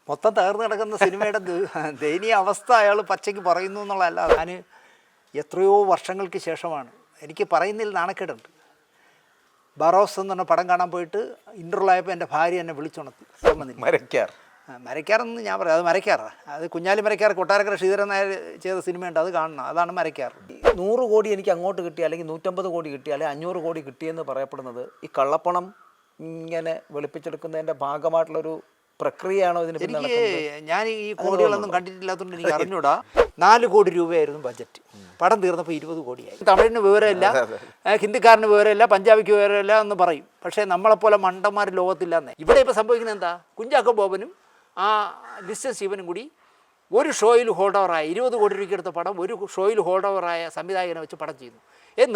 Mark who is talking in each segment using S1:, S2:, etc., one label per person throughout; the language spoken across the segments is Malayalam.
S1: മൊത്തം തകർന്നു കിടക്കുന്ന സിനിമയുടെ ദയനീയ അവസ്ഥ അയാൾ പച്ചയ്ക്ക് പറയുന്നു എന്നുള്ളതല്ല. ഞാൻ എത്രയോ വർഷങ്ങൾക്ക് ശേഷമാണ്, എനിക്ക് പറയുന്നതിൽ നാണക്കേടുണ്ട്. ബറോസ് എന്ന് പറഞ്ഞ പടം കാണാൻ പോയിട്ട് ഇൻ്റർവ്യൂലായപ്പോൾ എൻ്റെ ഭാര്യ എന്നെ വിളിച്ചുണർത്തി. മരക്കാറെന്ന് ഞാൻ പറയാം, അത് മരക്കാറാണ്. അത് കുഞ്ഞാലി മരക്കാർ, കൊട്ടാരക്കര ശ്രീധരൻ നായർ ചെയ്ത സിനിമയുണ്ട്, അത് കാണണം. അതാണ് മരക്കാർ.
S2: 100 കോടി എനിക്ക് അങ്ങോട്ട് കിട്ടി, അല്ലെങ്കിൽ 150 കോടി കിട്ടി, അല്ലെങ്കിൽ 500 കോടി കിട്ടിയെന്ന് പറയപ്പെടുന്നത് ഈ കള്ളപ്പണം ഇങ്ങനെ വെളുപ്പിച്ചെടുക്കുന്നതിൻ്റെ ഭാഗമായിട്ടുള്ളൊരു പ്രക്രിയയാണോ ഇതിന്?
S1: എനിക്ക് ഞാൻ ഈ കോടികളൊന്നും കണ്ടിട്ടില്ലാത്തതുകൊണ്ട് എനിക്ക് അറിഞ്ഞൂടാ. 4 കോടി രൂപയായിരുന്നു ബഡ്ജറ്റ്. പടം തീർന്നപ്പോൾ 20 കോടിയായി. തമിഴിന് വിവരമില്ല, ഹിന്ദിക്കാരന് വിവരമില്ല, പഞ്ചാബിക്ക് വിവരമില്ല എന്ന് പറയും. പക്ഷേ നമ്മളെപ്പോലെ മണ്ടന്മാർ ലോകത്തില്ലെന്നേ. ഇവിടെ ഇപ്പോൾ സംഭവിക്കുന്നത് എന്താ? കുഞ്ചാക്കോ ബോബനും ആ ലിസ്റ്റൻ സ്റ്റീവനും കൂടി ഒരു ഷോയിൽ ഹോൾഡ് ഓവറായ 20 കോടി രൂപയ്ക്ക് എടുത്ത പടം ഒരു ഷോയിൽ ഹോൾഡ് ഓവറായ സംവിധായകനെ വെച്ച് പടം ചെയ്യുന്നു.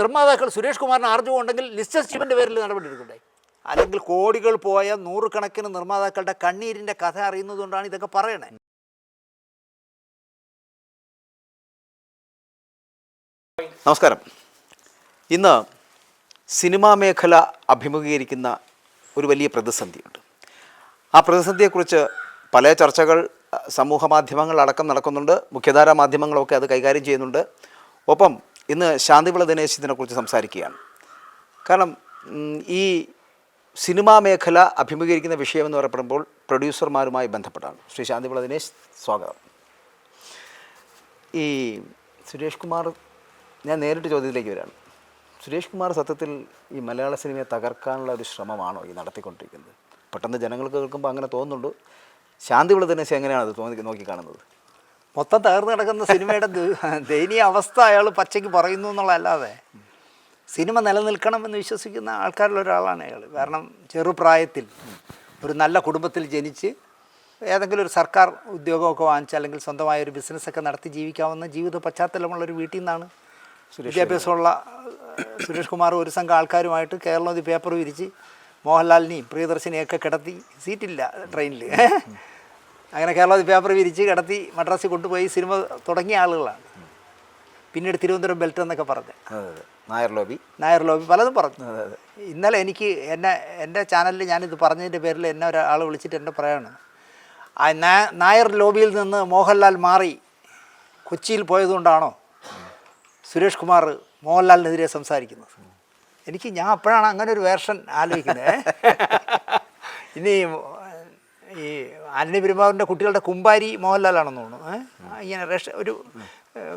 S1: നിർമ്മാതാക്കൾ സുരേഷ് കുമാറിന് ആർജവം ഉണ്ടെങ്കിൽ ലിസ്റ്റൻ സ്റ്റീവൻ്റെ പേരിൽ നടപടി എടുക്കണ്ടായി. അല്ലെങ്കിൽ കോടികൾ പോയ 100 കണക്കിന് നിർമ്മാതാക്കളുടെ കണ്ണീരിൻ്റെ കഥ അറിയുന്നതുകൊണ്ടാണ് ഇതൊക്കെ പറയണേ.
S2: നമസ്കാരം. ഇന്ന് സിനിമാ മേഖല അഭിമുഖീകരിക്കുന്ന ഒരു വലിയ പ്രതിസന്ധിയുണ്ട്. ആ പ്രതിസന്ധിയെക്കുറിച്ച് പല ചർച്ചകൾ സമൂഹ മാധ്യമങ്ങളടക്കം നടക്കുന്നുണ്ട്. മുഖ്യധാരാ മാധ്യമങ്ങളൊക്കെ അത് കൈകാര്യം ചെയ്യുന്നുണ്ട്. ഒപ്പം ഇന്ന് ശാന്തിവിള ദിനേശ് ഇതിനെക്കുറിച്ച് സംസാരിക്കുകയാണ്. കാരണം ഈ സിനിമാ മേഖല അഭിമുഖീകരിക്കുന്ന വിഷയമെന്ന് പറയപ്പെടുമ്പോൾ പ്രൊഡ്യൂസർമാരുമായി ബന്ധപ്പെട്ടാണ്. ശ്രീ ശാന്തിവിള ദിനേശ്, സ്വാഗതം. ഈ സുരേഷ് കുമാർ, ഞാൻ നേരിട്ട് ചോദ്യത്തിലേക്ക് വരികയാണ്. സുരേഷ് കുമാർ സത്യത്തിൽ ഈ മലയാള സിനിമയെ തകർക്കാനുള്ള ഒരു ശ്രമമാണോ ഈ നടത്തിക്കൊണ്ടിരിക്കുന്നത്? പെട്ടെന്ന് ജനങ്ങൾക്ക് കേൾക്കുമ്പോൾ അങ്ങനെ തോന്നുന്നുണ്ട്. ശാന്തിവിള ദിനേശ് എങ്ങനെയാണ് അത് നോക്കിക്കാണുന്നത്?
S1: മൊത്തം തകർന്നു കിടക്കുന്ന സിനിമയുടെ ദയനീയ അവസ്ഥ അയാൾ പച്ചയ്ക്ക് പറയുന്നു എന്നുള്ളതല്ലാതെ സിനിമ നിലനിൽക്കണമെന്ന് വിശ്വസിക്കുന്ന ആൾക്കാരിലൊരാളാണ് അയാൾ. കാരണം ചെറുപ്രായത്തിൽ ഒരു നല്ല കുടുംബത്തിൽ ജനിച്ച് ഏതെങ്കിലും ഒരു സർക്കാർ ഉദ്യോഗമൊക്കെ വാങ്ങിച്ച് അല്ലെങ്കിൽ സ്വന്തമായ ഒരു ബിസിനസ്സൊക്കെ നടത്തി ജീവിക്കാവുന്ന ജീവിത പശ്ചാത്തലമുള്ളൊരു വീട്ടിൽ നിന്നാണ് വിദ്യാഭ്യാസമുള്ള സുരേഷ് കുമാർ ഒരു സംഘം ആൾക്കാരുമായിട്ട് കേരളത്തിൽ പേപ്പർ വിരിച്ച് മോഹൻലാലിനെയും പ്രിയദർശിനെയൊക്കെ കിടത്തി, സീറ്റില്ല ട്രെയിനിൽ, അങ്ങനെ കേരളത്തിൽ പേപ്പർ വിരിച്ച് കിടത്തി മദ്രാസിൽ കൊണ്ടുപോയി സിനിമ തുടങ്ങിയ ആളുകളാണ്. പിന്നീട് തിരുവനന്തപുരം ബെൽറ്റ് എന്നൊക്കെ പറഞ്ഞ് നായർ ലോബി പലതും പറഞ്ഞു. ഇന്നലെ എനിക്ക് എൻ്റെ ചാനലിൽ ഞാനിത് പറഞ്ഞതിൻ്റെ പേരിൽ എന്നെ ഒരാൾ വിളിച്ചിട്ട് എന്നെ പറയാണ്, ആ നായർ ലോബിയിൽ നിന്ന് മോഹൻലാൽ മാറി കൊച്ചിയിൽ പോയതുകൊണ്ടാണോ സുരേഷ് കുമാർ മോഹൻലാലിനെതിരെ സംസാരിക്കുന്നത്? ഞാൻ അപ്പോഴാണ് അങ്ങനെ ഒരു വേർഷൻ ആലോചിക്കുന്നത്. ഇനി ഈ ആന്റണി പെരുമ്പാവൂരിൻ്റെ കുട്ടികളുടെ കുമ്പാരി മോഹൻലാലാണെന്ന് തോന്നുന്നു. ഇങ്ങനെ ഒരു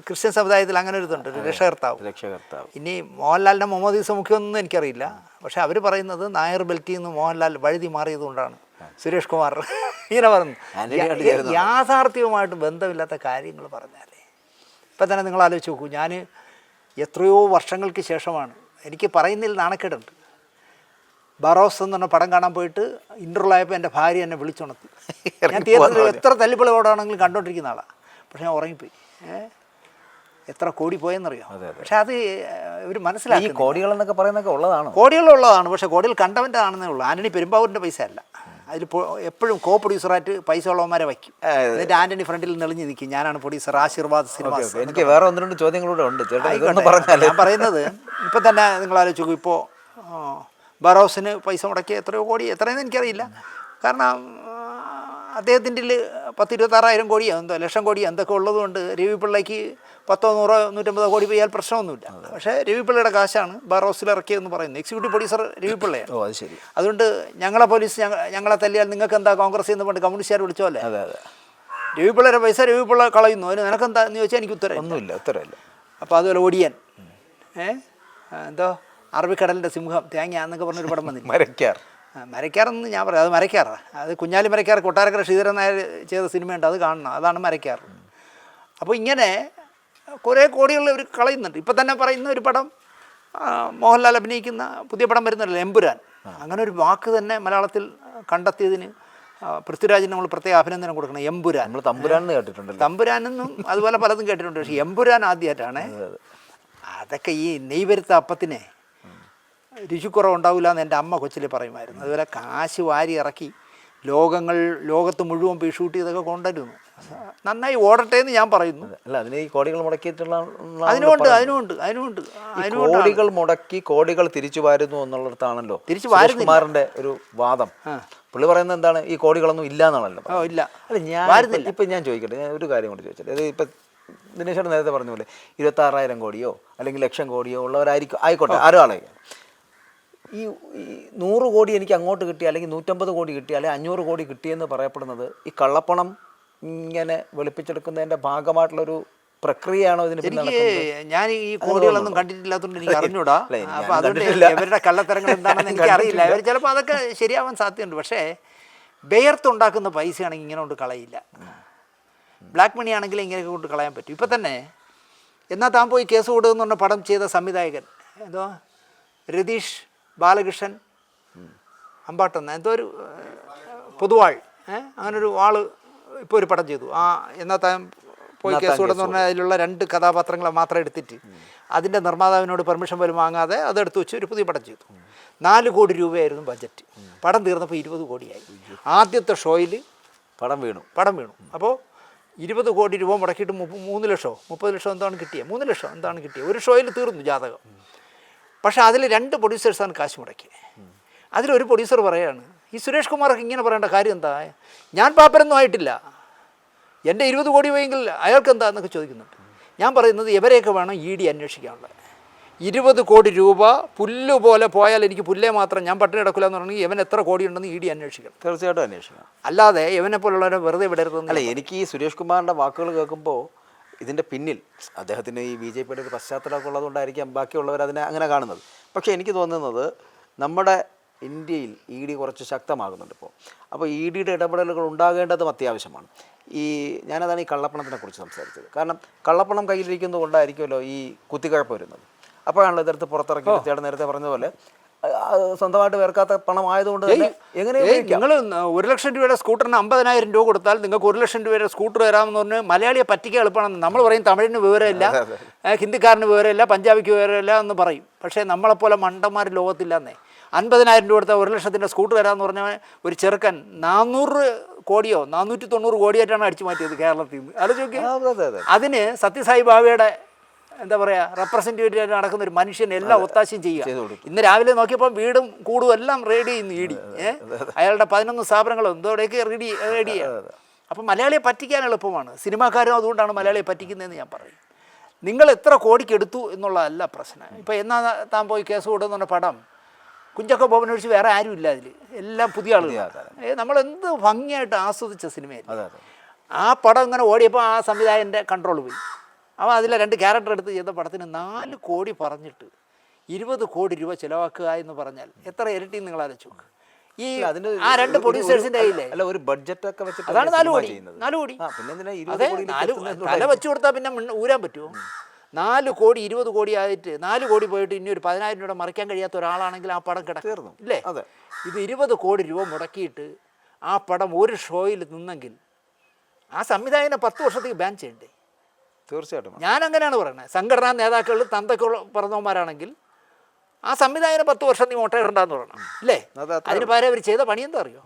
S1: ക്രിസ്ത്യൻ സമുദായത്തിൽ അങ്ങനെ ഒരു ഇതുണ്ട്, ഒരു രക്ഷകർത്താവ്. ഇനി മോഹൻലാലിൻ്റെ മുഹമ്മദ് ഈസ മുഖ്യമൊന്നും എനിക്കറിയില്ല. പക്ഷെ അവർ പറയുന്നത് നായർ ബെൽറ്റിൽ നിന്ന് മോഹൻലാൽ വഴുതി മാറിയതുകൊണ്ടാണ് സുരേഷ് കുമാർ ഇങ്ങനെ പറഞ്ഞു. യാഥാർത്ഥ്യവുമായിട്ട് ബന്ധമില്ലാത്ത കാര്യങ്ങൾ പറഞ്ഞാലേ. ഇപ്പം തന്നെ നിങ്ങൾ ആലോചിച്ച് നോക്കൂ, ഞാൻ എത്രയോ വർഷങ്ങൾക്ക് ശേഷമാണ്, എനിക്ക് പറയുന്നതിൽ നാണക്കേടുണ്ട്. ബറോസ് എന്ന് പറഞ്ഞ പടം കാണാൻ പോയിട്ട് ഇൻ്റർവ്യൂലായപ്പോൾ എൻ്റെ ഭാര്യ എന്നെ വിളിച്ചുണർത്തി. ഞാൻ തിയേറ്ററിൽ എത്ര തല്ലിപ്പൊളിയോടാണെങ്കിലും കണ്ടുകൊണ്ടിരിക്കുന്ന ആളാണ്. പക്ഷെ ഞാൻ ഉറങ്ങിപ്പോയി. എത്ര കോടി പോയെന്നറിയാം. പക്ഷെ അത് ഒരു മനസ്സിലാക്കി.
S2: കോടികളെന്നൊക്കെ പറയുന്നതൊക്കെ ഉള്ളതാണ്,
S1: കോടികളുള്ളതാണ്. പക്ഷേ കോടികൾ കണ്ടവൻ്റെ ആണെന്നേ ഉള്ളൂ. ആന്റണി പെരുമ്പാവൂരിൻ്റെ പൈസ അല്ല. അതിൽ എപ്പോഴും കോ പ്രൊഡ്യൂസറായിട്ട് പൈസ ഉള്ളവന്മാരെ വയ്ക്കും. എന്നിട്ട് ആന്റണി ഫ്രണ്ടിൽ നെളിഞ്ഞ് നിൽക്കും, ഞാനാണ് പ്രൊഡ്യൂസർ, ആശീർവാദ് സിനിമ.
S2: എനിക്ക് വേറെ 1-2 ചോദ്യങ്ങളൂടെ ഉണ്ട്.
S1: ഞാൻ പറയുന്നത് ഇപ്പം തന്നെ നിങ്ങൾ ആലോചിച്ച് നോക്കൂ. ഇപ്പോൾ ബറോസിന് പൈസ മുടക്കിയ എത്രയോ കോടി, എത്രയെന്ന് എനിക്കറിയില്ല. കാരണം അദ്ദേഹത്തിൻ്റെ 10-26,000 കോടിയോ എന്തോ ലക്ഷം കോടിയോ എന്തൊക്കെ ഉള്ളതുകൊണ്ട് രവി പിള്ളയ്ക്ക് 10, 100, 150 കോടി പോയാൽ പ്രശ്നമൊന്നുമില്ല. പക്ഷേ രവി പിള്ളയുടെ കാശാണ് ബറോസിൽ ഇറക്കിയതെന്ന് പറയുന്നത്. എക്സിക്യൂട്ടീവ് പ്രൊഡ്യൂസർ രവി പിള്ളയാണ്.
S2: അത് ശരി.
S1: അതുകൊണ്ട് ഞങ്ങളെ പോലീസ് ഞങ്ങളെ തല്ലിയാൽ നിങ്ങൾക്ക് എന്താ കോൺഗ്രസ് എന്ന് പറഞ്ഞിട്ട് കമ്മ്യൂണിസ്റ്റുകാർ വിളിച്ചോ അല്ലേ? രവി പിള്ളയുടെ പൈസ രവി പിള്ള കളയുന്നു, അതിന് നിനക്കെന്താ എന്ന് ചോദിച്ചാൽ എനിക്ക് ഉത്തരവില്ല. അപ്പോൾ അതുപോലെ ഒടിയൻ, എന്തോ അറബിക്കടലിൻ്റെ സിംഹം തേങ്ങ എന്നൊക്കെ പറഞ്ഞൊരു പടം വന്നില്ല. മരക്കാറെന്ന് ഞാൻ പറയാം, അത് മരക്കാറാണ്. അത് കുഞ്ഞാലി മരക്കാർ, കൊട്ടാരക്കര ശ്രീധരൻ നായർ ചെയ്ത സിനിമയുണ്ട്, അത് കാണണം. അതാണ് മരക്കാർ. അപ്പോൾ ഇങ്ങനെ കുറേ കോടികൾ അവർ കളയുന്നുണ്ട്. ഇപ്പം തന്നെ പറയുന്ന ഒരു പടം മോഹൻലാൽ അഭിനയിക്കുന്ന പുതിയ പടം വരുന്നല്ലോ, എമ്പുരാൻ. അങ്ങനെ ഒരു വാക്ക് തന്നെ മലയാളത്തിൽ കണ്ടെത്തിയതിന് പൃഥ്വിരാജിന് നമ്മൾ പ്രത്യേക അഭിനന്ദനം കൊടുക്കണം. എമ്പുരാൻ.
S2: നമ്മൾ തമ്പുരാൻ കേട്ടിട്ടുണ്ട്,
S1: തമ്പുരാനെന്നും അതുപോലെ പലതും കേട്ടിട്ടുണ്ട്. പക്ഷേ എമ്പുരാൻ ആദ്യമായിട്ടാണ്. അതൊക്കെ ഈ നെയ്വരുത്ത അപ്പത്തിനെ രുചിക്കുറവുണ്ടാവില്ല എന്ന് എൻ്റെ അമ്മ കൊച്ചിലെ പറയുമായിരുന്നു. അതുപോലെ കാശ് വാരി ഇറക്കി ലോകത്ത് മുഴുവൻ പോയി ഷൂട്ട് ചെയ്തൊക്കെ കൊണ്ടുവരുന്നു. നന്നായി ഓടട്ടെ എന്ന് ഞാൻ പറയുന്നു.
S2: അല്ല, അതിന് ഈ കോടികൾ മുടക്കിയിട്ടുള്ള
S1: അതിനുണ്ട്
S2: കോടികൾ മുടക്കി കോടികൾ തിരിച്ചു വാരുന്നു എന്നുള്ളിടത്താണല്ലോ കുമാറിന്റെ ഒരു വാദം. പുള്ളി പറയുന്നത് എന്താണ്, ഈ കോടികളൊന്നും ഇല്ല എന്നാണല്ലോ.
S1: ഓ ഇല്ല.
S2: അല്ല ഇപ്പം ഞാൻ ചോദിക്കട്ടെ, ഞാൻ ഒരു കാര്യം കൂടി ചോദിച്ചത്, അത് ഇപ്പം ദിനേശേട്ടൻ നേരത്തെ പറഞ്ഞ പോലെ 26,000 കോടിയോ അല്ലെങ്കിൽ ലക്ഷം കോടിയോ ഉള്ളവരായിരിക്കും, ആയിക്കോട്ടെ, ആരോ ആളെ ഈ 100 കോടി എനിക്ക് അങ്ങോട്ട് കിട്ടി, അല്ലെങ്കിൽ 150 കോടി കിട്ടി, അല്ലെങ്കിൽ 500 കോടി കിട്ടിയെന്ന് പറയപ്പെടുന്നത് ഈ കള്ളപ്പണം ഇങ്ങനെ വെളുപ്പിച്ചെടുക്കുന്നതിൻ്റെ ഭാഗമായിട്ടുള്ളൊരു പ്രക്രിയയാണോ ഇതിന്?
S1: എനിക്ക് ഞാൻ ഈ കോടികളൊന്നും കണ്ടിട്ടില്ലാത്തതുകൊണ്ട് എനിക്ക് അറിഞ്ഞൂടാ. അപ്പൊ അതുകൊണ്ട് ഇവരുടെ കള്ളത്തരങ്ങൾ എന്താണെന്ന് എനിക്ക് അറിയില്ല. ഇവർ ചിലപ്പോൾ അതൊക്കെ ശരിയാവാൻ സാധ്യതയുണ്ട്. പക്ഷേ ബെയർത്തുണ്ടാക്കുന്ന പൈസയാണെങ്കിൽ ഇങ്ങനെ കൊണ്ട് കളയില്ല. ബ്ലാക്ക് മണി ആണെങ്കിൽ ഇങ്ങനെ കൊണ്ട് കളയാൻ പറ്റും. ഇപ്പം തന്നെ എന്നാൽ താൻ പോയി കേസ് കൊടുക്കുന്ന പറഞ്ഞ പടം ചെയ്ത സംവിധായകൻ എന്തോ രതീഷ് ബാലകൃഷ്ണൻ അമ്പാട്ടെന്ന് എന്തോ ഒരു പൊതുവാൾ, അങ്ങനൊരു ആൾ ഇപ്പോൾ ഒരു പടം ചെയ്തു. എന്നാൽ താൻ പോയി കേസ് കൊടുന്ന് പറഞ്ഞാൽ അതിലുള്ള 2 കഥാപാത്രങ്ങളെ മാത്രം എടുത്തിട്ട് അതിൻ്റെ നിർമ്മാതാവിനോട് പെർമിഷൻ പോലും വാങ്ങാതെ അതെടുത്ത് വെച്ച് ഒരു പുതിയ പടം ചെയ്തു. 4 കോടി രൂപയായിരുന്നു ബഡ്ജറ്റ്. പടം തീർന്നപ്പോൾ 20 കോടിയായി. ആദ്യത്തെ ഷോയിൽ പടം വീണു. അപ്പോൾ 20 കോടി രൂപ മുടക്കിയിട്ട് 3 ലക്ഷമോ 30 ലക്ഷം എന്താണ് കിട്ടിയത്? 3 ലക്ഷം എന്താണ് കിട്ടിയത്? ഒരു ഷോയിൽ തീർന്നു ജാതകം. പക്ഷേ അതിൽ 2 പ്രൊഡ്യൂസേഴ്സാണ് കാശ് മുടക്കിയത്. അതിലൊരു പ്രൊഡ്യൂസർ പറയുകയാണ്, ഈ സുരേഷ് കുമാർക്ക് ഇങ്ങനെ പറയേണ്ട കാര്യം എന്താ, ഞാൻ പാപ്പരൊന്നും ആയിട്ടില്ല, എൻ്റെ 20 കോടി പോയെങ്കിൽ അയാൾക്ക് എന്താ എന്നൊക്കെ ചോദിക്കുന്നുണ്ട്. ഞാൻ പറയുന്നത് ഇവരെയൊക്കെ വേണം ED അന്വേഷിക്കാനുള്ളത്. 20 കോടി രൂപ പുല്ലുപോലെ പോയാൽ എനിക്ക് പുല്ലേ മാത്രം, ഞാൻ പട്ടിണി കിടക്കില്ല എന്ന് പറഞ്ഞാൽ ഇവൻ എത്ര കോടി ഉണ്ടെന്ന് ED അന്വേഷിക്കണം.
S2: തീർച്ചയായിട്ടും അന്വേഷിക്കണം.
S1: അല്ലാതെ ഇവനെ പോലുള്ളവരെ വെറുതെ വിടരുതെന്ന്.
S2: അല്ല, എനിക്ക് ഈ സുരേഷ് കുമാറിൻ്റെ വാക്കുകൾ കേൾക്കുമ്പോൾ ഇതിൻ്റെ പിന്നിൽ അദ്ദേഹത്തിന് ഈ BJPയുടെ ഒരു പശ്ചാത്തലമൊക്കെ ഉള്ളതുകൊണ്ടായിരിക്കാം ബാക്കിയുള്ളവർ അതിനെ അങ്ങനെ കാണുന്നത്. പക്ഷേ എനിക്ക് തോന്നുന്നത് നമ്മുടെ ഇന്ത്യയിൽ ED കുറച്ച് ശക്തമാകുന്നുണ്ട് ഇപ്പോൾ. അപ്പോൾ EDയുടെ ഇടപെടലുകൾ ഉണ്ടാകേണ്ടതും അത്യാവശ്യമാണ്. ഞാനതാണ് ഈ കള്ളപ്പണത്തിനെ കുറിച്ച് സംസാരിച്ചത്. കാരണം കള്ളപ്പണം കയ്യിലിരിക്കുന്നത് കൊണ്ടായിരിക്കുമല്ലോ ഈ കുത്തിക്കഴപ്പ് വരുന്നത്. അപ്പോഴാണല്ലോ ഇതെടുത്ത് പുറത്തിറക്കി ചേട്ടൻ നേരത്തെ പറഞ്ഞതുപോലെ സ്വന്തമായിട്ട് വേർക്കാത്ത പണം ആയതുകൊണ്ട് എങ്ങനെ
S1: നിങ്ങൾ 1 ലക്ഷം രൂപയുടെ സ്കൂട്ടറിന് 50,000 രൂപ കൊടുത്താൽ നിങ്ങൾക്ക് 1 ലക്ഷം രൂപയുടെ സ്കൂട്ടർ തരാമെന്ന് പറഞ്ഞ് മലയാളിയെ പറ്റിക്കാൻ എളുപ്പമാണെന്ന് നമ്മൾ പറയും. തമിഴിന് വിവരമില്ല, ഹിന്ദിക്കാരന് വിവരമില്ല, പഞ്ചാബിക്ക് വിവരമില്ല എന്ന് പറയും. പക്ഷേ നമ്മളെപ്പോലെ മണ്ടന്മാർ ലോകത്തില്ലെന്നേ. 50,000 രൂപ കൊടുത്താൽ 1 ലക്ഷത്തിൻ്റെ സ്കൂട്ടർ തരാമെന്ന് പറഞ്ഞാൽ ഒരു ചെറുക്കൻ 400 കോടിയോ 490 കോടിയായിട്ടാണ് അടിച്ചു മാറ്റിയത് കേരളത്തിൽ നിന്ന്. ആലോചിക്കുക. അതിന് സത്യസായി ബാബയുടെ എന്താ പറയുക റെപ്രസെൻറ്റേറ്റീവ് നടക്കുന്ന ഒരു മനുഷ്യൻ എല്ലാ ഒത്താശയും ചെയ്യുക. ഇന്ന് രാവിലെ നോക്കിയപ്പോൾ വീടും കൂടും എല്ലാം റെഡി ചെയ്യുന്നു ED. അയാളുടെ 11 സ്ഥാപനങ്ങളും എന്തോടെയൊക്കെ റെഡി ചെയ്യുക. അപ്പം മലയാളിയെ പറ്റിക്കാൻ എളുപ്പമാണ്. സിനിമാക്കാരും അതുകൊണ്ടാണ് മലയാളിയെ പറ്റിക്കുന്നതെന്ന് ഞാൻ പറയും. നിങ്ങൾ എത്ര കോടിക്ക് എടുത്തു എന്നുള്ളതല്ല പ്രശ്നം. ഇപ്പോൾ എന്നാ താൻ പോയി കേസ് കൊടുക്കുന്ന പടം കുഞ്ചാക്കോ ബോബനെ ഒഴിച്ച് വേറെ ആരും ഇല്ല അതിൽ, എല്ലാം പുതിയ ആളുകൾ. നമ്മളെന്ത് ഭംഗിയായിട്ട് ആസ്വദിച്ച സിനിമയായിരുന്നു. ആ പടം ഇങ്ങനെ ഓടിയപ്പോൾ ആ സംവിധായകൻ്റെ കൺട്രോൾ പോയി. അവൻ അതിലെ 2 ക്യാരക്ടർ എടുത്ത് ചെയ്ത പടത്തിന് 4 കോടി പറഞ്ഞിട്ട് 20 കോടി രൂപ ചിലവാക്കുക എന്ന് പറഞ്ഞാൽ എത്ര ഇരട്ടി നിങ്ങൾ ആലോചിച്ച് നോക്ക്. ഈ ആ 2 പ്രൊഡ്യൂസേഴ്സിൻ്റെ കയ്യിലെ
S2: ഒരു ബഡ്ജറ്റ് ഒക്കെ വെച്ചിട്ട്
S1: അതാണ് 4 കോടി. അതെ, 4 തല വെച്ച് കൊടുത്താൽ പിന്നെ ഊരാൻ പറ്റുമോ? 4 കോടി 20 കോടി ആയിട്ട് 4 കോടി പോയിട്ട് ഇനി ഒരു 10,000 രൂപ മറിക്കാൻ കഴിയാത്ത ഒരാളാണെങ്കിൽ ആ പടം കിടക്കുന്നു ഇല്ലേ? ഇത് 20 കോടി രൂപ മുടക്കിയിട്ട് ആ പടം ഒരു ഷോയിൽ നിന്നെങ്കിൽ ആ സംവിധായകനെ 10 വർഷത്തേക്ക് ബാൻ ചെയ്യണ്ടേ?
S2: തീർച്ചയായിട്ടും
S1: ഞാൻ അങ്ങനെയാണ് പറയുന്നത്. സംഘടനാ നേതാക്കൾ തന്തൊക്കെ പറഞ്ഞവന്മാരാണെങ്കിൽ ആ സംവിധായകനെ 10 വർഷം നീ മുട്ടയിടണ്ടെന്ന് പറയണം അല്ലേ? അതിന് പകരം അവർ ചെയ്ത പണി എന്താ അറിയോ?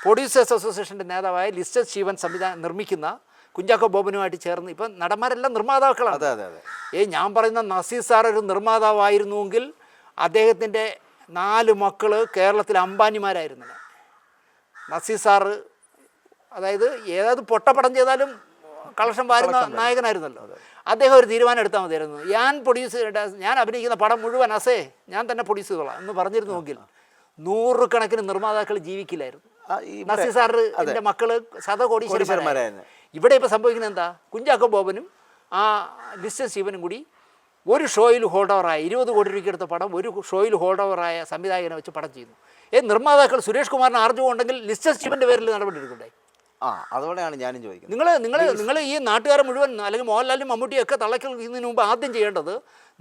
S1: പ്രൊഡ്യൂസേഴ്സ് അസോസിയേഷൻ്റെ നേതാവായ ലിസ്റ്റർ സ്റ്റീവൻ നിർമ്മിക്കുന്ന കുഞ്ചാക്കോ ബോബനുമായിട്ട് ചേർന്ന് ഇപ്പം നടന്മാരെല്ലാം നിർമ്മാതാക്കളാണ്. ഞാൻ പറയുന്ന നസീർ സാർ ഒരു നിർമ്മാതാവായിരുന്നുവെങ്കിൽ അദ്ദേഹത്തിൻ്റെ 4 മക്കൾ കേരളത്തിൽ അംബാനിമാരായിരുന്നു. നസീർ സാറ് അതായത് ഏത് പൊട്ടപ്പടം ചെയ്താലും കളക്ഷൻ വാരുന്ന നായകനായിരുന്നല്ലോ. അദ്ദേഹം ഒരു തീരുമാനം എടുത്താൽ മതിയായിരുന്നു. ഞാൻ അഭിനയിക്കുന്ന പടം മുഴുവൻ ഞാൻ തന്നെ പ്രൊഡ്യൂസ് ചെയ്തോളാം എന്ന് പറഞ്ഞിരുന്നുവെങ്കിൽ 100 കണക്കിന് നിർമ്മാതാക്കൾ ജീവിക്കില്ലായിരുന്നു. നസീർ സാറിൻ്റെ മക്കള് ശതകോടീശ്വരന്മാരായിരുന്നു. ഇവിടെ ഇപ്പോൾ സംഭവിക്കുന്നത് എന്താ? കുഞ്ചാക്കോ ബോബനും ആ ലിസ്റ്റർ സ്റ്റീവനും കൂടി ഒരു ഷോയിൽ ഹോൾഡ് ഓവറായ 20 കോടി രൂപയ്ക്ക് എടുത്ത പടം ഒരു ഷോയിൽ ഹോൾഡ് ഓവറായ സംവിധായകനെ വെച്ച് പടം ചെയ്യുന്നു. നിർമ്മാതാക്കൾ സുരേഷ് കുമാറിന് ആർജവം ഉണ്ടെങ്കിൽ ലിസ്റ്റർ സ്റ്റീവൻ്റെ പേരിൽ നടപടി എടുക്കണ്ടേ?
S2: അതോടെയാണ് ഞാനും ചോദിക്കുന്നത്.
S1: നിങ്ങൾ ഈ നാട്ടുകാരെ മുഴുവൻ അല്ലെങ്കിൽ മോഹൻലാലും മമ്മൂട്ടിയൊക്കെ തള്ളയ്ക്കുന്നതിന് മുമ്പ് ആദ്യം ചെയ്യേണ്ടത്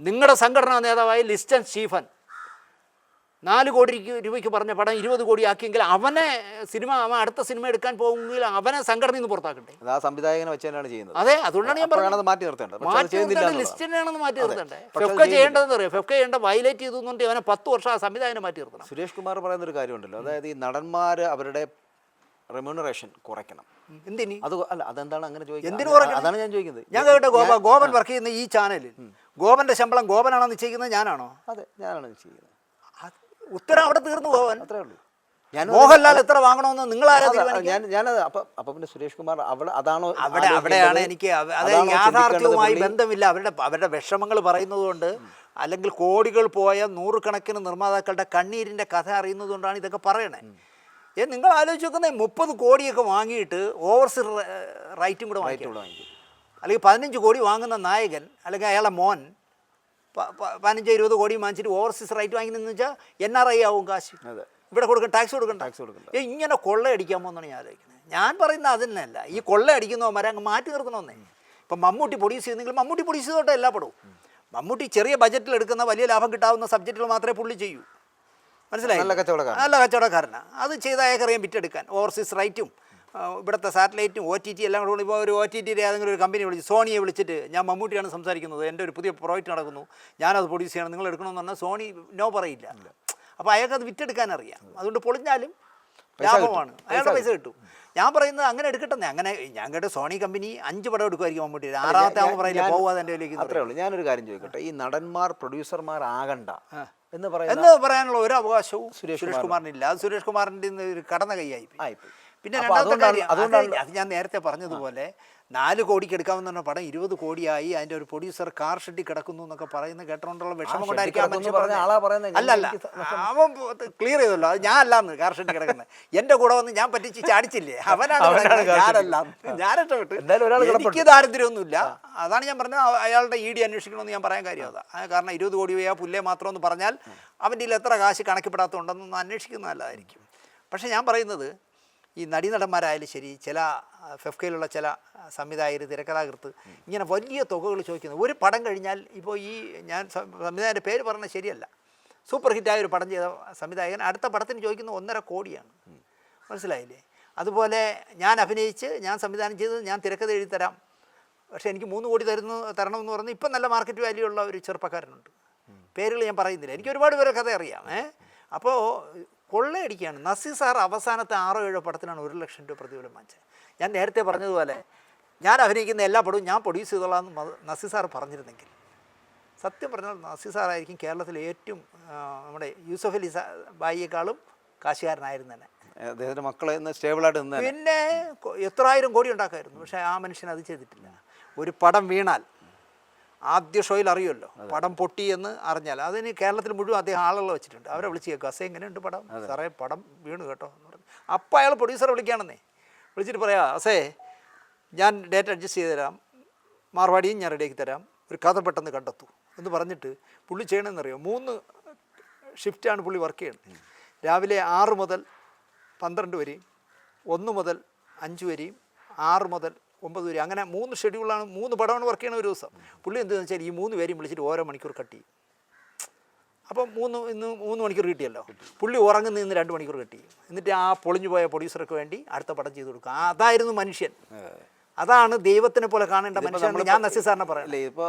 S1: നിങ്ങളുടെ സംഘടനാ നേതാവായ ലിസ്റ്റർ സ്റ്റീഫൻ 4 കോടി രൂപയ്ക്ക് പറഞ്ഞ പടം 20 കോടി ആക്കിയെങ്കിൽ അവൻ അടുത്ത സിനിമ എടുക്കാൻ പോകുമെങ്കിൽ അവനെ സംഘടനയിൽ നിന്ന് പുറത്താക്കണ്ടേ?
S2: ആ സംവിധായകനെ വെച്ച് തന്നെയാണ് ചെയ്യുന്നത്.
S1: അതെ, അതുകൊണ്ടാണ് ഞാൻ പറഞ്ഞത്
S2: മാറ്റി നിർത്തേണ്ടത്.
S1: ലിസ്റ്റിനെയാണെന്ന് മാറ്റി നിർത്തണ്ടേ? ഫെഫ്ക ചെയ്യേണ്ടതെന്ന് അറിയാം. ഫെഫ്ക ചെയ്യേണ്ട വയലേറ്റ് ചെയ്തുകൊണ്ട് അവനെ 10 വർഷം ആ സംവിധായകനെ മാറ്റി നിർത്തണം.
S2: സുരേഷ് കുമാർ പറയുന്നൊരു കാര്യമുണ്ടല്ലോ, അതായത് ഈ നടന്മാർ അവരുടെ റെമ്യൂണറേഷൻ കുറയ്ക്കണം.
S1: എന്തിന്?
S2: അതെന്താണ് അങ്ങനെ
S1: എന്തിനു കുറയ്ക്കണം?
S2: അതാണ് ഞാൻ ചോദിക്കുന്നത്.
S1: ഞാൻ കേട്ടെ ഗോപൻ വർക്ക് ചെയ്യുന്ന ഈ ചാനലിൽ ഗോപന്റെ ശമ്പളം ഗോപനാണോ നിശ്ചയിക്കുന്നത്? ഞാനാണോ?
S2: അതെ, ഞാനാണ് നിശ്ചയിക്കുന്നത്.
S1: ഉത്തരം അവിടെ തീർന്നു. ഗോപൻ
S2: അത്രേ ഉള്ളൂ.
S1: മോഹൻലാൽ എത്ര വാങ്ങണമെന്ന് നിങ്ങൾ ആരാ തീരുമാനിക്കുക?
S2: ഞാനത് അപ്പം പിന്നെ സുരേഷ് കുമാർ അതാണോ
S1: അവിടെയാണ് എനിക്ക് അത് യാഥാർത്ഥ്യവുമായി ബന്ധമില്ല. അവരുടെ വിഷമങ്ങൾ പറയുന്നത് കൊണ്ട്, അല്ലെങ്കിൽ കോടികൾ പോയ നൂറുകണക്കിന് നിർമ്മാതാക്കളുടെ കണ്ണീരിൻ്റെ കഥ അറിയുന്നത് കൊണ്ടാണ് ഇതൊക്കെ പറയണേ. നിങ്ങൾ ആലോചിച്ച് നോക്കുന്നത് 30 കോടിയൊക്കെ വാങ്ങിയിട്ട് ഓവർസീ റൈറ്റും കൂടെ വാങ്ങിക്കും. അല്ലെങ്കിൽ 15 കോടി വാങ്ങുന്ന നായകൻ അല്ലെങ്കിൽ അയാളെ മോൻ 15-20 കോടി വാങ്ങിച്ചിട്ട് ഓവർസീസ് റൈറ്റ് വാങ്ങിക്കുന്നതെന്ന് വെച്ചാൽ NRI ആവും കാശ്. ഇവിടെ കൊടുക്കണം, ടാക്സ് കൊടുക്കണം. ഇങ്ങനെ കൊള്ളയടിക്കാമോ എന്നാണ് ഞാൻ ആലോചിക്കുന്നത്. ഞാൻ പറയുന്നത് അത് തന്നെയല്ല, ഈ കൊള്ളയടിക്കുന്നവന്മാരെ അങ്ങ് മാറ്റി നിർത്തണമെന്നേ. ഇപ്പം മമ്മൂട്ടി പ്രൊഡ്യൂസ് ചെയ്യുന്നെങ്കിൽ മമ്മൂട്ടി പ്രൊഡ്യൂസ് ചെയ്തോട്ടെ എല്ലാ പടവും. മമ്മൂട്ടി ചെറിയ ബജറ്റിൽ എടുക്കുന്ന വലിയ ലാഭം കിട്ടാവുന്ന സബ്ജക്റ്റുകൾ മാത്രമേ പുള്ളി ചെയ്യൂ. മനസ്സിലായി? നല്ല കച്ചവടക്കാരനാണ്. അത് ചെയ്ത അയാൾക്കറിയാം വിറ്റെടുക്കാൻ. ഓവർസീസ് റൈറ്റും ഇവിടുത്തെ സാറ്റലൈറ്റും OTT എല്ലാം കൂടെ. ഇപ്പോൾ ഒരു OTTയുടെ ഏതെങ്കിലും ഒരു കമ്പനി വിളിച്ച്, സോണിയെ വിളിച്ചിട്ട്, ഞാൻ മമ്മൂട്ടിയാണ് സംസാരിക്കുന്നത്, എൻ്റെ ഒരു പുതിയ പ്രോജക്റ്റ് നടക്കുന്നു, ഞാനത് പ്രൊഡ്യൂസ് ചെയ്യണം, നിങ്ങൾ എടുക്കണമെന്ന് പറഞ്ഞാൽ സോണി നോ പറയില്ല. അപ്പോൾ അയാൾക്കത് വിറ്റെടുക്കാൻ അറിയാം. അതുകൊണ്ട് പൊളിഞ്ഞാലും ലാഭമാണ്, അയാളുടെ പൈസ കിട്ടും. ഞാൻ പറയുന്നത് അങ്ങനെ എടുക്കട്ടെ. അങ്ങനെ ഞാൻ കേട്ട് സോണി കമ്പനി 5 പടം എടുക്കുമായിരിക്കും മമ്മൂട്ടി. 6ാമത്തെ ആകുമ്പോൾ പറയില്ല പോകാതെ എൻ്റെ കയ്യിലേക്ക്.
S2: അത്രേ ഉള്ളൂ. ഞാനൊരു കാര്യം ചോദിക്കട്ടെ, ഈ നടന്മാർ പ്രൊഡ്യൂസർമാരാകണ്ട എന്ന്
S1: പറയാനുള്ള ഒരു അവകാശവും സുരേഷ് കുമാറിനില്ല. അത് സുരേഷ് കുമാറിൻ്റെ ഒരു കടന്ന കൈയായി. പിന്നെ രണ്ടാമത്തെ കാര്യം, അത് ഞാൻ നേരത്തെ പറഞ്ഞതുപോലെ 4 കോടിക്ക് എടുക്കാമെന്ന് പറഞ്ഞ പടം 20 കോടിയായി. അതിൻ്റെ ഒരു പ്രൊഡ്യൂസർ കാർ ഷെഡിൽ കിടക്കുന്നു എന്നൊക്കെ പറയുന്ന കേട്ടോണ്ടുള്ള വിഷമം കൊണ്ടായിരിക്കും. അല്ലല്ല, അവൻ ക്ലിയർ ചെയ്തല്ലോ, അത് ഞാൻ അല്ലാന്ന് കാർ ഷെഡിൽ കിടക്കുന്നത്. എൻ്റെ കൂടെ വന്ന് ഞാൻ പറ്റിച്ച് ചാടിച്ചില്ലേ, അവനാണ്, ഞാനല്ലാന്ന്. ഞാൻ രക്ഷപ്പെട്ടു. എനിക്ക് ദാരിദ്ര്യമൊന്നുമില്ല. അതാണ് ഞാൻ പറഞ്ഞത്, അയാളുടെ ED അന്വേഷിക്കണമെന്ന് ഞാൻ പറയാൻ കാര്യം അതാ. കാരണം 20 കോടി പോയാൽ പുല്ലേ മാത്രമെന്ന് പറഞ്ഞാൽ അവൻ്റെ എത്ര കാശ് കണക്കിപ്പെടാത്തതുണ്ടെന്നൊന്ന് അന്വേഷിക്കുന്നത് നല്ലതായിരിക്കും. പക്ഷേ ഞാൻ പറയുന്നത്, ഈ നടന്മാരായാലും ശരി, ചില ഫെഫ്കയിലുള്ള ചില സംവിധായകർ, തിരക്കഥാകൃത്ത് ഇങ്ങനെ വലിയ തുകകൾ ചോദിക്കുന്നത്. ഒരു പടം കഴിഞ്ഞാൽ, ഇപ്പോൾ ഈ ഞാൻ സംവിധായകൻ്റെ പേര് പറഞ്ഞത് ശരിയല്ല, സൂപ്പർ ഹിറ്റായ ഒരു പടം ചെയ്ത സംവിധായകൻ അടുത്ത പടത്തിന് ചോദിക്കുന്നത് 1.5 കോടിയാണ്. മനസ്സിലായില്ലേ? അതുപോലെ ഞാൻ അഭിനയിച്ച്, ഞാൻ സംവിധാനം ചെയ്ത്, ഞാൻ തിരക്കഥ എഴുതി തരാം, പക്ഷേ എനിക്ക് 3 കോടി തരണമെന്ന് പറഞ്ഞ് ഇപ്പം നല്ല മാർക്കറ്റ് വാല്യൂ ഉള്ള ഒരു ചെറുപ്പക്കാരനുണ്ട്. പേരുകൾ ഞാൻ പറയുന്നില്ല, എനിക്ക് ഒരുപാട് പേരെ കഥ അറിയാം. അപ്പോൾ കൊള്ളയടിക്കുകയാണ്. നസീർ സാർ അവസാനത്തെ 6-7 പടത്തിനാണ് 1 ലക്ഷം രൂപ പ്രതിഫലം വാങ്ങിച്ചത്. ഞാൻ നേരത്തെ പറഞ്ഞതുപോലെ, ഞാൻ അഭിനയിക്കുന്ന എല്ലാ പടവും ഞാൻ പ്രൊഡ്യൂസ് ചെയ്തോളാമെന്ന് നസീർ സാർ പറഞ്ഞിരുന്നെങ്കിൽ, സത്യം പറഞ്ഞാൽ നസീർ സാറായിരിക്കും കേരളത്തിലെ ഏറ്റവും, നമ്മുടെ യൂസഫ് അലി ബായിയേക്കാളും കാശുകാരനായിരുന്നു തന്നെ.
S2: അദ്ദേഹത്തിൻ്റെ മക്കളെ സ്റ്റേബിളായിട്ട് നിന്ന്
S1: പിന്നെ എത്രായിരം കോടി ഉണ്ടാക്കായിരുന്നു. പക്ഷേ ആ മനുഷ്യൻ അത് ചെയ്തിട്ടില്ല. ഒരു പടം വീണാൽ ആദ്യ ഷോയിൽ അറിയുമല്ലോ, പടം പൊട്ടി എന്ന് അറിഞ്ഞാൽ അതിന് കേരളത്തിൽ മുഴുവൻ അദ്ദേഹം ആളുകൾ വെച്ചിട്ടുണ്ട്. അവരെ വിളിച്ച് കേൾക്കും, അസേ എങ്ങനെയുണ്ട് പടം, സാറേ പടം വീണു കേട്ടോ എന്ന് പറഞ്ഞു. അപ്പം അയാൾ പ്രൊഡ്യൂസറെ വിളിക്കുകയാണെന്നേ, വിളിച്ചിട്ട് പറയാം, അസേ ഞാൻ ഡേറ്റ് അഡ്ജസ്റ്റ് ചെയ്ത് തരാം, മാർവാടിയും ഞാൻ റെഡിയാക്കി തരാം, ഒരു കഥ പെട്ടെന്ന് കണ്ടെത്തൂ എന്ന് പറഞ്ഞിട്ട് പുള്ളി ചെയ്യണമെന്നറിയാം. 3 ഷിഫ്റ്റാണ് പുള്ളി വർക്ക് ചെയ്യുന്നത്. രാവിലെ 6 മുതൽ 12 വരെയും, 1 മുതൽ 5 വരെയും, 6 മുതൽ 9 വരെ, അങ്ങനെ 3 ഷെഡ്യൂളാണ്. 3 പടമാണ് വർക്ക് ചെയ്യണ ഒരു ദിവസം. പുള്ളി എന്താണെന്ന് വെച്ചാൽ ഈ 3 പേരെയും വിളിച്ചിട്ട് ഓരോ മണിക്കൂർ കട്ട് ചെയ്യും. അപ്പം ഇന്ന് 3 മണിക്കൂർ കിട്ടിയല്ലോ. പുള്ളി ഉറങ്ങുന്ന ഇന്ന് 2 മണിക്കൂർ കട്ട് ചെയ്യും. എന്നിട്ട് ആ പൊളിഞ്ഞു പോയ പ്രൊഡ്യൂസർക്ക് വേണ്ടി അടുത്ത പടം ചെയ്ത് കൊടുക്കുക. അതായിരുന്നു മനുഷ്യൻ. അതാണ് ദൈവത്തിനെ പോലെ കാണേണ്ട മനുഷ്യൻ. ഞാൻ നസീർ സാറിനെ പറയല്ലേ.
S2: ഇപ്പോൾ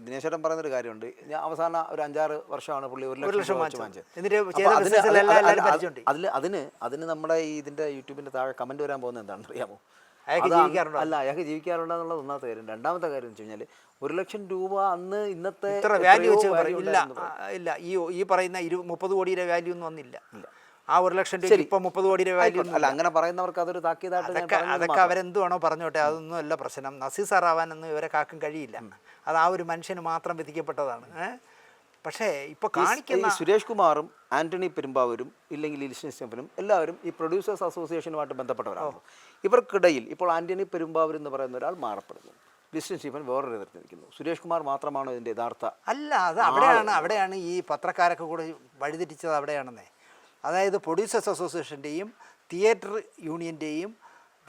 S2: ദിനേശേട്ടൻ പറയുന്നൊരു കാര്യമുണ്ട്. ഞാൻ അവസാന ഒരു 5-6 വർഷമാണ് പുള്ളി 1 ലക്ഷം വാങ്ങിച്ചത്. അതിന് നമ്മുടെ ഇതിൻ്റെ യൂട്യൂബിൻ്റെ താഴെ കമൻറ്റ് വരാൻ പോകുന്നത് എന്താണെന്ന് അറിയാമോ? അയാൾക്ക് ജീവിക്കാറുണ്ടോ എന്നുള്ളത് ഒന്നാമത്തെ കാര്യം. രണ്ടാമത്തെ കാര്യം എന്ന് വെച്ച് കഴിഞ്ഞാൽ 1 ലക്ഷം രൂപ അന്ന് ഇന്നത്തെ
S1: വാല്യൂ വെച്ച് ഇല്ല. ഈ പറയുന്ന 30 കോടിയുടെ വാല്യൂ ഒന്നും വന്നില്ല. ആ 1 ലക്ഷം രൂപ ഇപ്പം 30 കോടിയുടെ വാല്യൂ
S2: അല്ല. അങ്ങനെ പറയുന്നവർക്ക് അതൊരു താക്കീതായിട്ട്
S1: അതൊക്കെ അവരെന്ത് വേണോ പറഞ്ഞോട്ടെ, അതൊന്നും അല്ല പ്രശ്നം. നസീർ സാർ ആവാനൊന്നും ഇവരെ കാക്കും കഴിയില്ല. അത് ആ ഒരു മനുഷ്യന് മാത്രം വിധിക്കപ്പെട്ടതാണ്. പക്ഷേ ഇപ്പോൾ കാണിക്കുന്ന
S2: സുരേഷ് കുമാറും ആന്റണി പെരുമ്പാവൂരും ഇല്ലെങ്കിൽ ലിസ്റ്റിൻ സ്റ്റെഫനും എല്ലാവരും ഈ പ്രൊഡ്യൂസേഴ്സ് അസോസിയേഷനുമായിട്ട് ബന്ധപ്പെട്ടവരാണ്. ഇവർക്കിടയിൽ ഇപ്പോൾ ആന്റണി പെരുമ്പാവൂർ എന്ന് പറയുന്ന ഒരാൾ മാറപ്പെടുന്നു, ലിസ്റ്റിൻ സ്റ്റീഫൻ വേറൊരു എതിർത്ത് നിൽക്കുന്നു. സുരേഷ് കുമാർ മാത്രമാണോ ഇതിൻ്റെ യഥാർത്ഥ?
S1: അല്ല, അത് അവിടെയാണ് ഈ പത്രക്കാരൊക്കെ കൂടെ വഴിതെറ്റിച്ചത്. അവിടെയാണെന്നേ. അതായത് പ്രൊഡ്യൂസേഴ്സ് അസോസിയേഷൻ്റെയും തിയേറ്റർ യൂണിയൻ്റെയും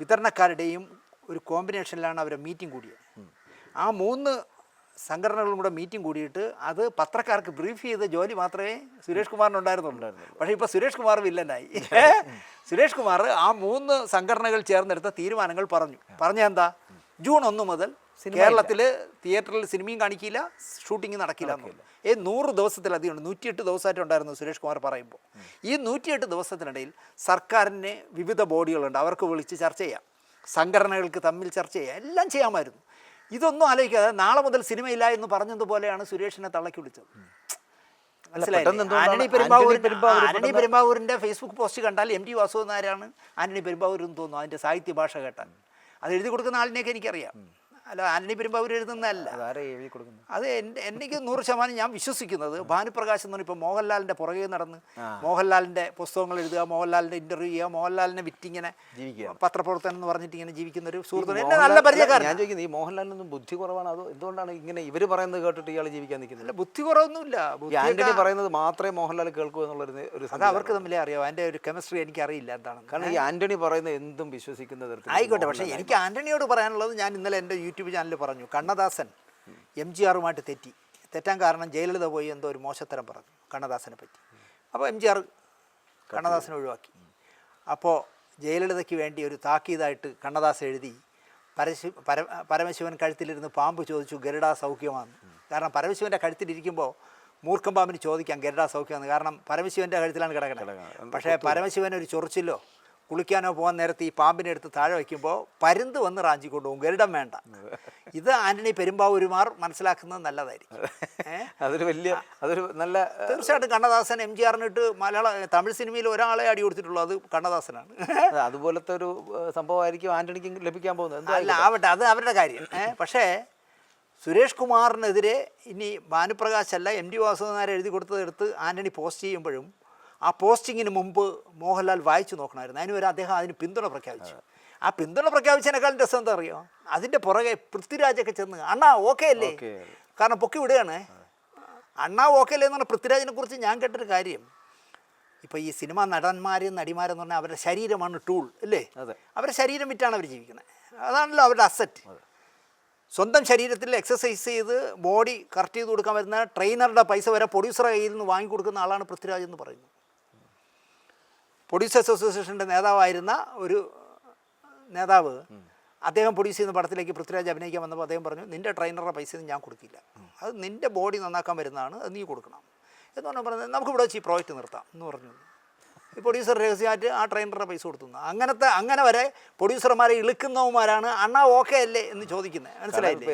S1: വിതരണക്കാരുടെയും ഒരു കോമ്പിനേഷനിലാണ് അവരെ മീറ്റിംഗ് കൂടിയത്. ആ 3 സംഘടനകളും കൂടെ മീറ്റിംഗ് കൂടിയിട്ട് അത് പത്രക്കാർക്ക് ബ്രീഫ് ചെയ്ത ജോലി മാത്രമേ സുരേഷ് കുമാറിനുണ്ടായിരുന്നുള്ളൂ. പക്ഷേ ഇപ്പോൾ സുരേഷ് കുമാർ വില്ലനായി. സുരേഷ് കുമാർ ആ 3 സംഘടനകൾ ചേർന്നെടുത്ത തീരുമാനങ്ങൾ പറഞ്ഞ എന്താ, ജൂൺ 1 മുതൽ കേരളത്തിൽ തിയേറ്ററിൽ സിനിമയും കാണിക്കില്ല, ഷൂട്ടിങ് നടക്കില്ല. 100 ദിവസത്തിലധികം 108 ദിവസമായിട്ടുണ്ടായിരുന്നു സുരേഷ് കുമാർ പറയുമ്പോൾ. ഈ 108 ദിവസത്തിനിടയിൽ സർക്കാരിന് വിവിധ ബോഡികളുണ്ട്, അവർക്ക് വിളിച്ച് ചർച്ച ചെയ്യാം, സംഘടനകൾക്ക് തമ്മിൽ ചർച്ച ചെയ്യാം, എല്ലാം ചെയ്യാമായിരുന്നു. ഇതൊന്നും ആലോചിക്കാതെ നാളെ മുതൽ സിനിമയില്ല എന്ന് പറഞ്ഞതുപോലെയാണ് സുരേഷിനെ തള്ളക്കി വിളിച്ചത്.
S2: പെട്ടെന്ന് എന്തുകൊണ്ടാണ്
S1: ആന്റണി പെരുമ്പാവൂരിന്റെ ഫേസ്ബുക്ക് പോസ്റ്റ് കണ്ടാൽ എം ടി വാസുദേവൻ നായരാണ് ആന്റണി പെരുമ്പാവൂർ എന്ന് തോന്നുന്നു. അതിന്റെ സാഹിത്യ ഭാഷ കേട്ടാൽ അത് എഴുതി കൊടുക്കുന്ന ആളിനെയൊക്കെ എനിക്കറിയാം. അല്ല, ആന്റണി പെരുമ്പാവൂർ എഴുതുന്നതല്ല.
S2: എഴുതി കൊടുക്കുന്നത്
S1: അത് എനിക്ക് 100% ഞാൻ വിശ്വസിക്കുന്നത് ഭാനുപ്രകാശ് എന്ന് പറഞ്ഞാൽ ഇപ്പോൾ മോഹൻലാലിൻ്റെ പുറകെ നടന്ന് മോഹൻലാലിൻ്റെ പുസ്തകങ്ങൾ എഴുതുക, മോഹൻലാലിൻ്റെ ഇൻ്റർവ്യൂ ചെയ്യുക, മോഹൻലാലിനെ വിറ്റിങ്ങനെ പത്രപ്രവർത്തനം എന്ന് പറഞ്ഞിട്ട് ഇങ്ങനെ ജീവിക്കുന്ന ഒരു സുഹൃത്തുക്കൾ എൻ്റെ നല്ല പരിചയക്കാരൻ.
S2: ഞാൻ ചോദിക്കുന്നത്, ഈ മോഹൻലാലിനൊന്നും ബുദ്ധി കുറവാണ്, അതോ എന്തുകൊണ്ടാണ് ഇങ്ങനെ ഇവർ പറയുന്നത് കേട്ടിട്ട് ഇയാൾ ജീവിക്കാൻ നിൽക്കുന്നില്ല?
S1: ബുദ്ധി കുറവൊന്നുമില്ല.
S2: ആന്റണി പറയുന്നത് മാത്രമേ മോഹൻലാൽ കേൾക്കൂ എന്നുള്ളൊരു
S1: അത് അവർക്ക് തമ്മിലേ അറിയാം. അതിൻ്റെ ഒരു കെമിസ്ട്രി എനിക്കറിയില്ല എന്താണ്.
S2: കാരണം ഈ ആന്റണി പറയുന്നത് എന്തും വിശ്വസിക്കുന്ന തരത്തിൽ.
S1: ആയിക്കോട്ടെ, പക്ഷേ എനിക്ക് ആന്റണിയോട് പറയാനുള്ളത്, ഞാൻ ഇന്നലെ എൻ്റെ യൂട്യൂബ് ചാനലിൽ പറഞ്ഞു, കണ്ണദാസൻ MGRമായിട്ട് തെറ്റാൻ കാരണം ജയലളിത പോയി എന്തോ ഒരു മോശത്തരം പറഞ്ഞു കണ്ണദാസനെ പറ്റി. അപ്പോൾ MGR കണ്ണദാസനെ ഒഴിവാക്കി. അപ്പോൾ ജയലളിതയ്ക്ക് വേണ്ടി ഒരു താക്കീതായിട്ട് കണ്ണദാസ് എഴുതി, പരമശിവൻ കഴുത്തിലിരുന്ന് പാമ്പ് ചോദിച്ചു ഗരുഡ സൗഖ്യമാണ്. കാരണം പരമശിവൻ്റെ കഴുത്തിലിരിക്കുമ്പോൾ മൂർഖം പാമ്പിന് ചോദിക്കാം ഗരുഡ സൗഖ്യമാണ്, കാരണം പരമശിവൻ്റെ കഴുത്തിലാണ് കിടക്കുന്നത്. പക്ഷേ പരമശിവൻ ഒരു ചൊറിച്ചിലോ കുളിക്കാനോ പോകാൻ നേരത്ത് ഈ പാമ്പിനെ എടുത്ത് താഴെ വയ്ക്കുമ്പോൾ പരുന്ത് വന്ന് റാഞ്ചി കൊണ്ടുപോകും, ഗരുഡം വേണ്ട. ഇത് ആന്റണി പെരുമ്പാവൂരുമാർ മനസ്സിലാക്കുന്നത് നല്ലതായിരിക്കും.
S2: അതൊരു നല്ല
S1: തീർച്ചയായിട്ടും കണ്ണദാസൻ MGRനിട്ട് തമിഴ് സിനിമയിൽ ഒരാളെ അടി കൊടുത്തിട്ടുള്ളൂ, അത് കണ്ണദാസനാണ്.
S2: അതുപോലത്തെ ഒരു സംഭവമായിരിക്കും ആന്റണിക്ക് ലഭിക്കാൻ പോകുന്നത്.
S1: അല്ല, ആവട്ടെ, അത് അവരുടെ കാര്യം. പക്ഷേ സുരേഷ് കുമാറിനെതിരെ ഇനി ഭാനുപ്രകാശ് അല്ല MT വാസുദേവൻ നായർ എഴുതി കൊടുത്തതെടുത്ത് ആന്റണി പോസ്റ്റ് ചെയ്യുമ്പോഴും ആ പോസ്റ്റിങ്ങിന് മുമ്പ് മോഹൻലാൽ വായിച്ചു നോക്കണമായിരുന്നു. അതിന് അദ്ദേഹം അതിന് പിന്തുണ പ്രഖ്യാപിച്ചു. ആ പിന്തുണ പ്രഖ്യാപിച്ചതിനേക്കാളും രസം എന്താ അറിയോ, അതിൻ്റെ പുറകെ പൃഥ്വിരാജൊക്കെ ചെന്ന് അണ്ണാ ഓക്കെ അല്ലേ, കാരണം പൊക്കി വിടുകയാണ്. അണ്ണാ ഓക്കെ അല്ലേ എന്ന് പറഞ്ഞാൽ പൃഥ്വിരാജിനെ കുറിച്ച് ഞാൻ കേട്ടൊരു കാര്യം, ഇപ്പോൾ ഈ സിനിമ നടന്മാരും നടിമാരെന്ന് പറഞ്ഞാൽ അവരുടെ ശരീരമാണ് ടൂൾ അല്ലേ, അവരുടെ ശരീരം വിറ്റാണ് അവർ ജീവിക്കുന്നത്. അതാണല്ലോ അവരുടെ അസറ്റ്. സ്വന്തം ശരീരത്തിൽ എക്സസൈസ് ചെയ്ത് ബോഡി കറക്റ്റ് ചെയ്ത് കൊടുക്കാൻ വരുന്ന ട്രെയിനറുടെ പൈസ വരെ പ്രൊഡ്യൂസറുടെ കയ്യിൽ നിന്ന് വാങ്ങിക്കൊടുക്കുന്ന ആളാണ് പൃഥ്വിരാജ് എന്ന് പറയുന്നത്. പ്രൊഡ്യൂസേഴ്സ് അസോസിയേഷൻ്റെ നേതാവായിരുന്ന ഒരു നേതാവ്, അദ്ദേഹം പ്രൊഡ്യൂസ് ചെയ്യുന്ന പടത്തിലേക്ക് പൃഥ്വിരാജ് അഭിനയിക്കാൻ വന്നപ്പോൾ അദ്ദേഹം പറഞ്ഞു, നിൻ്റെ ട്രെയിനറുടെ പൈസയൊന്നും ഞാൻ കൊടുക്കില്ല, അത് നിൻ്റെ ബോഡി നന്നാക്കാൻ വരുന്നതാണ്, അത് നീ കൊടുക്കണം എന്ന് പറഞ്ഞാൽ നമുക്കിവിടെ വെച്ച് ഈ പ്രോജക്റ്റ് നിർത്താം എന്ന് പറഞ്ഞു. ഈ പ്രൊഡ്യൂസർ രഹസ്യമായിട്ട് ആ ട്രെയിനറുടെ പൈസ കൊടുത്തു. അങ്ങനെ വരെ പ്രൊഡ്യൂസർമാരെ ഇളുക്കുന്നവന്മാരാണ് അണ്ണാ ഓക്കെ അല്ലേ എന്ന് ചോദിക്കുന്നത്, മനസ്സിലായില്ലേ?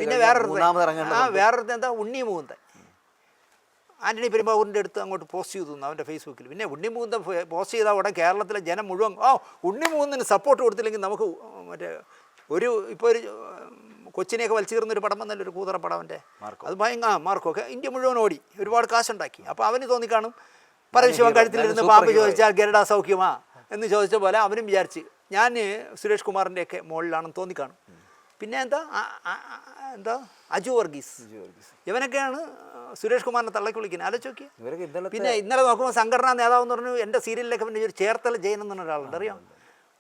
S1: പിന്നെ വേറൊരു എന്താ, ഉണ്ണി മുകുന്ദൻ ആന്റണി പെരുമ്പാവൂരിൻ്റെ അടുത്ത് അങ്ങോട്ട് പോസ്റ്റ് ചെയ്തു അവൻ്റെ ഫേസ്ബുക്കിൽ. പിന്നെ ഉണ്ണി മുകുന്ദൻ പോസ്റ്റ് ചെയ്താൽ ഉടനെ കേരളത്തിലെ ജനം മുഴുവൻ ഉണ്ണി മുകുന്ദന് സപ്പോർട്ട് കൊടുത്തില്ലെങ്കിൽ നമുക്ക് മറ്റേ ഇപ്പോൾ ഒരു കൊച്ചിനെയൊക്കെ വലിച്ചീർന്നൊരു പടം വന്നല്ലോ, ഒരു കൂതറ പടം, അവൻ്റെ അത് മാർക്കൊക്കെ ഇന്ത്യ മുഴുവൻ ഓടി, ഒരുപാട് കാശുണ്ടാക്കി. അപ്പോൾ അവന് തോന്നിക്കാണും പരമശിവൻ കഴുത്തിലിരുന്ന് പാമ്പ് ചോദിച്ചാൽ ഗരുഡ സൗഖ്യമാ എന്ന് ചോദിച്ച പോലെ അവനും വിചാരിച്ച് ഞാൻ സുരേഷ് കുമാറിൻ്റെയൊക്കെ മുകളിലാണെന്ന് തോന്നിക്കാണും. പിന്നെ എന്താ അജു വർഗീസ്, ഇവനൊക്കെയാണ് സുരേഷ് കുമാറിനെ തള്ളക്കി വിളിക്കുന്നത്. ആലോചിച്ച് നോക്കിയാൽ. പിന്നെ ഇന്നലെ നോക്കുമ്പോൾ സംഘടനാ നേതാവ് എന്ന് പറഞ്ഞു എൻ്റെ സീരിയലിലൊക്കെ പിന്നെ ഒരു ചേർത്തല ജയൻ എന്ന് പറഞ്ഞ ഒരാളുണ്ട്, അറിയാം.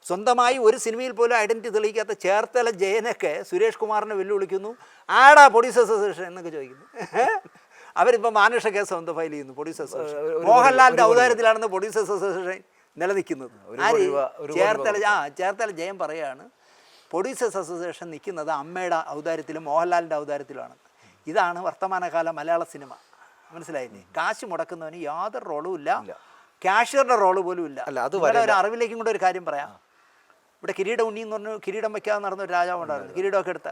S1: സ്വന്തമായി ഒരു സിനിമയിൽ പോലും ഐഡൻറ്റിറ്റി തെളിയിക്കാത്ത ചേർത്തല ജയനൊക്കെ സുരേഷ് കുമാറിനെ വെല്ലുവിളിക്കുന്നു, ആടാ പ്രൊഡ്യൂസേഴ്സ് അസോസിയേഷൻ എന്നൊക്കെ ചോദിക്കുന്നു. അവരിപ്പോൾ മാനുഷ കേസ് എന്തോ ഫയൽ ചെയ്യുന്നു പ്രൊഡ്യൂസേഴ്സ് അസോസിയേഷൻ. മോഹൻലാലിൻ്റെ ഔദാര്യത്തിലാണെന്ന് പ്രൊഡ്യൂസേഴ്സ് അസോസിയേഷൻ നിലനിൽക്കുന്നത്. ചേർത്തല ജയൻ പറയുകയാണ് പ്രൊഡ്യൂസേഴ്സ് അസോസിയേഷൻ നിൽക്കുന്നത് അമ്മയുടെ ഔദാര്യത്തിലും മോഹൻലാലിൻ്റെ ഔദാര്യത്തിലുമാണ്. ഇതാണ് വർത്തമാനകാല മലയാള സിനിമ, മനസ്സിലായില്ലേ? കാശ് മുടക്കുന്നവന് യാതൊരു റോളും ഇല്ല, ക്യാഷ്യറുടെ റോള് പോലും ഇല്ല. അതുപോലെ ഒരു അറിവിലേക്കും കൂടെ ഒരു കാര്യം പറയാം. ഇവിടെ കിരീട ഉണ്ണി എന്ന് പറഞ്ഞു കിരീടം വയ്ക്കാതെ നടന്ന ഒരു രാജാവ് ഉണ്ടായിരുന്നു, കിരീടമൊക്കെ എടുത്ത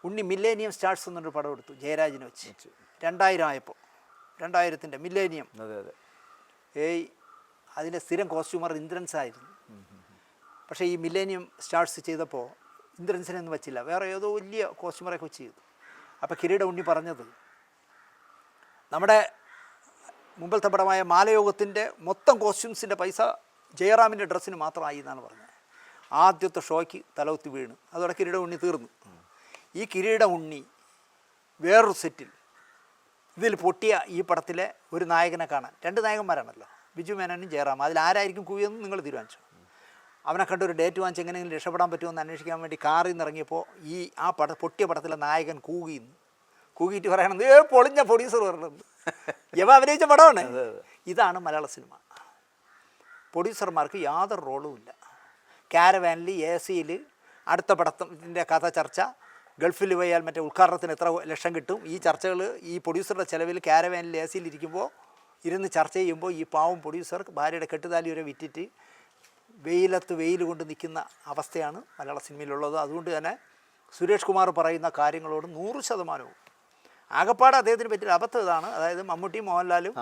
S1: ഉണ്ണി മില്ലേനിയം സ്റ്റാർസ് എന്നൊരു പടം എടുത്തു ജയരാജിനെ വെച്ച്. 2000 ആയപ്പോൾ, 2000-ൻ്റെ മില്ലേനിയം. അതിൻ്റെ സ്ഥിരം കോസ്റ്റ്യൂമർ ഇന്ദ്രൻസ് ആയിരുന്നു. പക്ഷേ ഈ മില്ലേനിയം സ്റ്റാർസ് ചെയ്തപ്പോൾ ഇന്ദ്രൻസിനെ ഒന്നും വെച്ചില്ല, വേറെ ഏതോ വലിയ കോസ്റ്റ്യൂമറൊക്കെ വെച്ച് ചെയ്തു. അപ്പോൾ കിരീട ഉണ്ണി പറഞ്ഞത്, നമ്മുടെ മുമ്പത്തെ പടമായ മാലയോഗത്തിൻ്റെ മൊത്തം കോസ്റ്റ്യൂംസിൻ്റെ പൈസ ജയറാമിൻ്റെ ഡ്രസ്സിന് മാത്രമായി എന്നാണ് പറഞ്ഞത്. ആദ്യത്തെ ഷോയ്ക്ക് തലകുത്തി വീണ്, അതോടെ കിരീട ഉണ്ണി തീർന്നു. ഈ കിരീട ഉണ്ണി വേറൊരു സെറ്റിൽ ഇതിൽ പൊട്ടിയ ഈ പടത്തിലെ ഒരു നായകനെ കാണാൻ, 2 നായകന്മാരാണല്ലോ, ബിജു മേനോനും ജയറാം, അതിലാരായിരിക്കും കൂവിയെന്ന് നിങ്ങൾ തീരുമാനിച്ചു. അവനെ കണ്ടൊരു ഡേറ്റ് വാങ്ങിച്ച് എങ്ങനെയെങ്കിലും രക്ഷപ്പെടാൻ പറ്റുമെന്ന് അന്വേഷിക്കാൻ വേണ്ടി കാറിൽ നിന്ന് ഇറങ്ങിയപ്പോൾ പൊട്ടിയ പടത്തിലെ നായകൻ കൂകിയിട്ട് പറയണത് പൊളിഞ്ഞ പ്രൊഡ്യൂസർ പറയണത് ഇവ അഭിനയിച്ച പടമാണ്. ഇതാണ് മലയാള സിനിമ. പ്രൊഡ്യൂസർമാർക്ക് യാതൊരു റോളും ഇല്ല. കാരവാനിൽ AC-യിൽ അടുത്ത പടത്തിൻ്റെ കഥ ചർച്ച, ഗൾഫിൽ പോയാൽ മറ്റേ ഉദ്ഘാടനത്തിന് എത്ര ലക്ഷം കിട്ടും, ഈ ചർച്ചകൾ ഈ പ്രൊഡ്യൂസറുടെ ചിലവിൽ കാരവാനിൽ AC-യിൽ ഇരിക്കുമ്പോൾ ഇരുന്ന് ചർച്ച ചെയ്യുമ്പോൾ ഈ പാവം പ്രൊഡ്യൂസർ ഭാര്യയുടെ കെട്ടുതാലി വരെ വിറ്റിട്ട് വെയിലത്ത് വെയിൽ കൊണ്ട് നിൽക്കുന്ന അവസ്ഥയാണ് മലയാള സിനിമയിലുള്ളത്. അതുകൊണ്ട് തന്നെ സുരേഷ് കുമാർ പറയുന്ന കാര്യങ്ങളോട് 100% ആകപ്പാട് അദ്ദേഹത്തിന് പറ്റിയ അബദ്ധം ഇതാണ്. അതായത് മമ്മൂട്ടി മോഹൻലാലും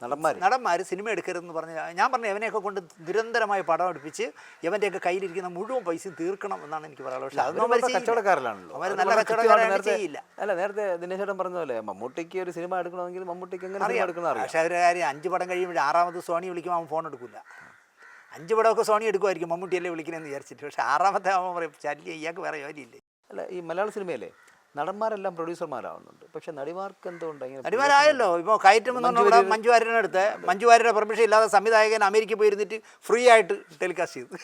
S1: നടന്മാർ സിനിമ എടുക്കരുതെന്ന് പറഞ്ഞ് ഞാൻ പറഞ്ഞു ഇവനെയൊക്കെ കൊണ്ട് നിരന്തരമായി പടം അടുപ്പിച്ച് ഇവൻ്റെയൊക്കെ കയ്യിലിരിക്കുന്ന മുഴുവൻ പൈസയും തീർക്കണം എന്നാണ് എനിക്ക് പറയാനുള്ളത്. പക്ഷേ അതൊന്നും
S2: കച്ചവടക്കാരനാണല്ലോ.
S1: അവർ നല്ല കച്ചവടക്കാരാണ് ചെയ്യില്ല.
S2: അല്ല, നേരത്തെ ദിനേശ് ചേട്ടൻ പറഞ്ഞ പോലെ മമ്മൂട്ടിക്ക് ഒരു സിനിമ എടുക്കണമെങ്കിൽ മമ്മൂട്ടിക്ക് എങ്ങനെ സിനിമ എടുക്കണം അറിയാം.
S1: പക്ഷേ ഒരു കാര്യം 5 പടം കഴിയുമ്പോൾ 6ാമത് സോണി വിളിക്കുമ്പോൾ അവൻ ഫോൺ എടുക്കില്ല. 5 പടമൊക്കെ സോണി എടുക്കുമായിരിക്കും മമ്മൂട്ടിയല്ലേ വിളിക്കണമെന്ന് വിചാരിച്ചിട്ട്. പക്ഷേ 6ാമത്തെ ആവുമ്പോൾ പറയും ശല്യം ഇയാൾക്ക് വേറെ ജോലിയില്ലേ.
S2: അല്ല, ഈ മലയാള സിനിമയിലെ നടന്മാരെല്ലാം പ്രൊഡ്യൂസർമാരാവുന്നുണ്ട്. പക്ഷെ നടിമാർക്ക് എന്തുകൊണ്ട്
S1: നടിമാരായല്ലോ. ഇപ്പോൾ കയറ്റുമെന്നുള്ള മഞ്ജു വാര്യനെടുത്ത് മഞ്ജു വാര്യരുടെ പെർമിഷൻ ഇല്ലാതെ സംവിധായകൻ അമേരിക്കയിൽ പോയിരുന്നിട്ട് ഫ്രീ ആയിട്ട് ടെലികാസ്റ്റ് ചെയ്തു.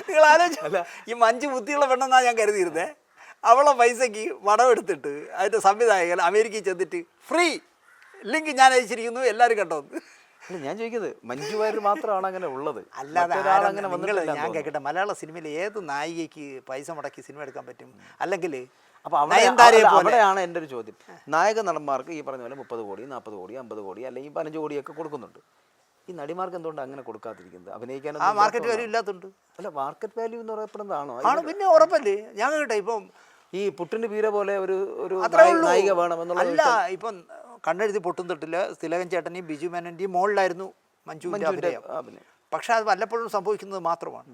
S1: നിങ്ങൾ ആലോചിച്ചല്ല, ഈ മഞ്ജു ബുദ്ധിയുള്ള പെണ്ണെന്നാണ് ഞാൻ കരുതിയിരുന്നത്. അവളെ പൈസയ്ക്ക് പടം എടുത്തിട്ട് അതിൻ്റെ സംവിധായകൻ അമേരിക്കയിൽ ചെന്നിട്ട് ഫ്രീ ലിങ്ക് ഞാൻ അയച്ചിരിക്കുന്നു എല്ലാവരും കണ്ടോന്ന്.
S2: അല്ല, ഞാൻ ചോദിക്കുന്നത് മഞ്ജു വാര്യർ മാത്രമാണ് അങ്ങനെ ഉള്ളത്,
S1: അല്ലാതെ ഞാൻ കേൾക്കട്ടെ, മലയാള സിനിമയിൽ ഏത് നായികയ്ക്ക് പൈസ മുടക്കി സിനിമ എടുക്കാൻ പറ്റും? അല്ലെങ്കിൽ
S2: അപ്പോൾ അവിടെയാണ് എൻ്റെ ഒരു ചോദ്യം. നായക നടന്മാർക്ക് ഈ പറഞ്ഞ പോലെ 30 കോടി 40 കോടി 50 കോടി അല്ലെങ്കിൽ 15 കോടിയൊക്കെ കൊടുക്കുന്നുണ്ട്. ഈ നടിമാർക്ക് എന്തുകൊണ്ട് അങ്ങനെ കൊടുക്കാതിരിക്കുന്നത്? അഭിനയിക്കാൻ
S1: ആ മാർക്കറ്റ് വാല്യൂ ഇല്ലാത്തതുണ്ട്.
S2: അല്ല, മാർക്കറ്റ് വാല്യൂ എന്ന് പറയപ്പെടുന്നതാണോ?
S1: ആണ്, പിന്നെ ഉറപ്പല്ലേ. ഞാൻ കേട്ടെ ഇപ്പം
S2: ഈ പുട്ടിന് പീര പോലെ ഒരു നായിക വേണമെന്നുള്ള
S1: അല്ല. ഇപ്പം കണ്ണെഴുതി പൊട്ടും തൊട്ടില്ല തിലകൻ ചേട്ടനെയും ബിജു മേനന്റെയും മോളിലായിരുന്നു മഞ്ജുവിൻ്റെ അഭിനയം. പക്ഷെ അത് വല്ലപ്പോഴും സംഭവിക്കുന്നത് മാത്രമാണ്.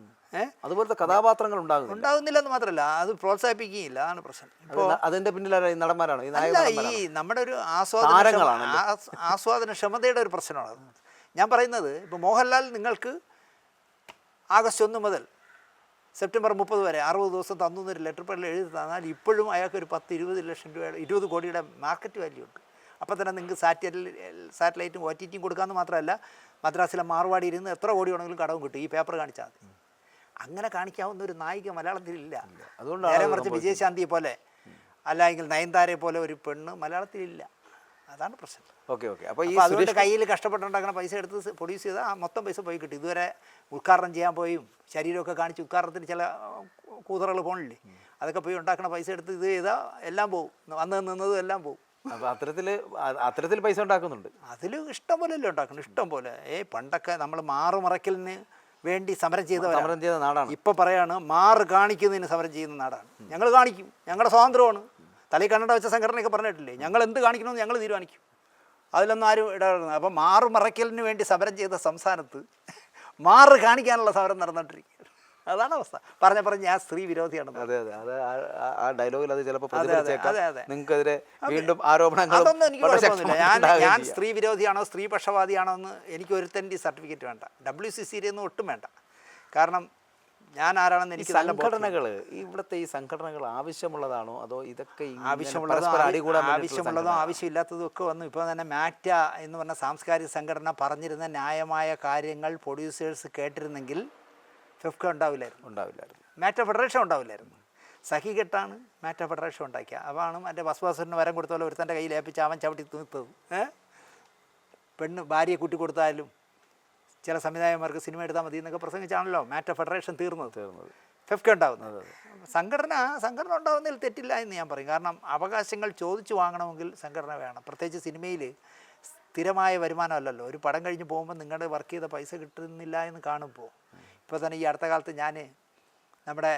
S2: അതുപോലത്തെ കഥാപാത്രങ്ങൾ
S1: ഉണ്ടാകുന്നില്ലെന്ന് മാത്രമല്ല അത് പ്രോത്സാഹിപ്പിക്കുകയില്ല. അതാണ് പ്രശ്നം. ഇപ്പോൾ
S2: അതിന്റെ പിന്നിലാണ് നടന്മാരാണ്
S1: ഈ നമ്മുടെ ഒരു ആസ്വാദനക്ഷമതയുടെ ഒരു പ്രശ്നമാണ്. ഞാൻ പറയുന്നത് ഇപ്പോൾ മോഹൻലാൽ നിങ്ങൾക്ക് ആഗസ്റ്റ് 1 മുതൽ സെപ്റ്റംബർ 30 വരെ 60 ദിവസം തന്നു എന്നൊരു ലെറ്റർ പേഡിൽ എഴുതി തന്നാൽ ഇപ്പോഴും അയാൾക്ക് ഒരു 10-20 ലക്ഷം രൂപയുടെ 20 കോടിയുടെ മാർക്കറ്റ് വാല്യൂ ഉണ്ട്. അപ്പോൾ തന്നെ നിങ്ങൾക്ക് സാറ്റലൈറ്റും OTTയും കൊടുക്കാമെന്ന് മാത്രമല്ല മദ്രാസിലെ മാർവാടി ഇരുന്ന് എത്ര കോടി വേണമെങ്കിലും കടവും കിട്ടും ഈ പേപ്പർ കാണിച്ചാൽ മതി. അങ്ങനെ കാണിക്കാവുന്ന ഒരു നായിക മലയാളത്തിലില്ല. അതുകൊണ്ട് നേരെ മറിച്ച് വിജയശാന്തിയെ പോലെ അല്ലെങ്കിൽ നയൻതാരയെ പോലെ ഒരു പെണ്ണ് മലയാളത്തിലില്ല. അതാണ് പ്രശ്നം.
S2: അപ്പോൾ
S1: അതുകൊണ്ട് കയ്യിൽ കഷ്ടപ്പെട്ടുണ്ടാക്കുന്ന പൈസ എടുത്ത് പ്രൊഡ്യൂസ് ചെയ്താൽ ആ മൊത്തം പൈസ പോയി കിട്ടും. ഇതുവരെ ഉദ്ഘാടനം ചെയ്യാൻ പോയും ശരീരമൊക്കെ കാണിച്ച് ഉദ്ഘാടനത്തിന് ചില കൂതറകൾ പോകണില്ലേ, അതൊക്കെ പോയി ഉണ്ടാക്കുന്ന പൈസ എടുത്ത് ഇത് ചെയ്താൽ എല്ലാം പോകും. വന്ന് നിന്നതും എല്ലാം പോകും.
S2: അപ്പോൾ അത്തരത്തിൽ പൈസ ഉണ്ടാക്കുന്നുണ്ട്.
S1: അതിൽ ഇഷ്ടം പോലെ അല്ലേ ഉണ്ടാക്കണം, ഇഷ്ടം പോലെ. പണ്ടൊക്കെ നമ്മൾ മാറുമറയ്ക്കലിന് വേണ്ടി സമരം ചെയ്ത
S2: നാടാണ്.
S1: ഇപ്പോൾ പറയാണ് മാറ് കാണിക്കുന്നതിന് സമരം ചെയ്യുന്ന നാടാണ്. ഞങ്ങൾ കാണിക്കും, ഞങ്ങളുടെ സ്വാതന്ത്ര്യമാണ്. തലയിൽ കണ്ണട വെച്ച സംഘടനയൊക്കെ പറഞ്ഞിട്ടില്ലേ, ഞങ്ങൾ എന്ത് കാണിക്കണമെന്ന് ഞങ്ങൾ തീരുമാനിക്കും, അതിലൊന്നും ആരും ഇടപെടുന്നത്. അപ്പം മാറുമറയ്ക്കലിന് വേണ്ടി സമരം ചെയ്ത സംസ്ഥാനത്ത് മാറ് കാണിക്കാനുള്ള സമരം നടന്നിട്ടിരിക്കുകയാണ്. അതാണ് അവസ്ഥ. പറഞ്ഞ ഞാൻ സ്ത്രീ വിരോധിയാണെന്ന്.
S2: അതെ, ആ ഡയലോഗിൽ അത് ചിലപ്പോൾ നിങ്ങൾക്കെതിരെ വീണ്ടും ആരോപണങ്ങൾ.
S1: അതൊന്നും എനിക്ക് കുഴപ്പമൊന്നുമില്ല. ഞാൻ സ്ത്രീ വിരോധിയാണോ സ്ത്രീ പക്ഷപാതിയാണോ എന്ന് എനിക്ക് ഒരുത്തൻ്റെ സർട്ടിഫിക്കറ്റ് വേണ്ട, WCCയിലൊന്നും ഒട്ടും വേണ്ട. കാരണം ഞാൻ ആരാണെന്ന് എനിക്ക്
S2: സംഘടനകൾ ഇവിടുത്തെ ഈ സംഘടനകൾ ആവശ്യമുള്ളതാണോ അതോ ഇതൊക്കെ
S1: ആവശ്യമുള്ളതും ആവശ്യമില്ലാത്തതും ഒക്കെ വന്നു. ഇപ്പോൾ തന്നെ മാറ്റ എന്ന് പറഞ്ഞ സാംസ്കാരിക സംഘടന പറഞ്ഞിരുന്ന ന്യായമായ കാര്യങ്ങൾ പ്രൊഡ്യൂസേഴ്സ് കേട്ടിരുന്നെങ്കിൽ ഫെഫ്ക ഉണ്ടാവില്ലായിരുന്നു, മാറ്റ ഫെഡറേഷൻ ഉണ്ടാവില്ലായിരുന്നു. സഹികെട്ടാണ് മാറ്റ ഫെഡറേഷൻ ഉണ്ടാക്കിയ. അതാണ് മറ്റേ ബസ്വാസറിന് വരം കൊടുത്ത പോലെ ഒരുത്തൻ്റെ കയ്യിൽ ഏൽപ്പിച്ച് അവൻ ചവിട്ടി തീർത്തത്. പെണ്ണ് ഭാര്യയെ കൂട്ടി കൊടുത്താലും ചില സംവിധായകന്മാർക്ക് സിനിമ എടുത്താൽ മതി എന്നൊക്കെ പ്രസംഗിച്ചാണല്ലോ മാറ്റ ഫെഡറേഷൻ തീർന്നത്, ഫെഫ്ക ഉണ്ടാവുന്നത്. സംഘടന ഉണ്ടാവുന്നതിൽ തെറ്റില്ല എന്ന് ഞാൻ പറയും. കാരണം അവകാശങ്ങൾ ചോദിച്ചു വാങ്ങണമെങ്കിൽ സംഘടന വേണം. പ്രത്യേകിച്ച് സിനിമയിൽ സ്ഥിരമായ വരുമാനമല്ലല്ലോ. ഒരു പടം കഴിഞ്ഞ് പോകുമ്പോൾ നിങ്ങളുടെ വർക്ക് ചെയ്ത പൈസ കിട്ടുന്നില്ല എന്ന് കാണുമ്പോൾ, ഇപ്പോൾ തന്നെ ഈ അടുത്ത കാലത്ത് ഞാൻ നമ്മുടെ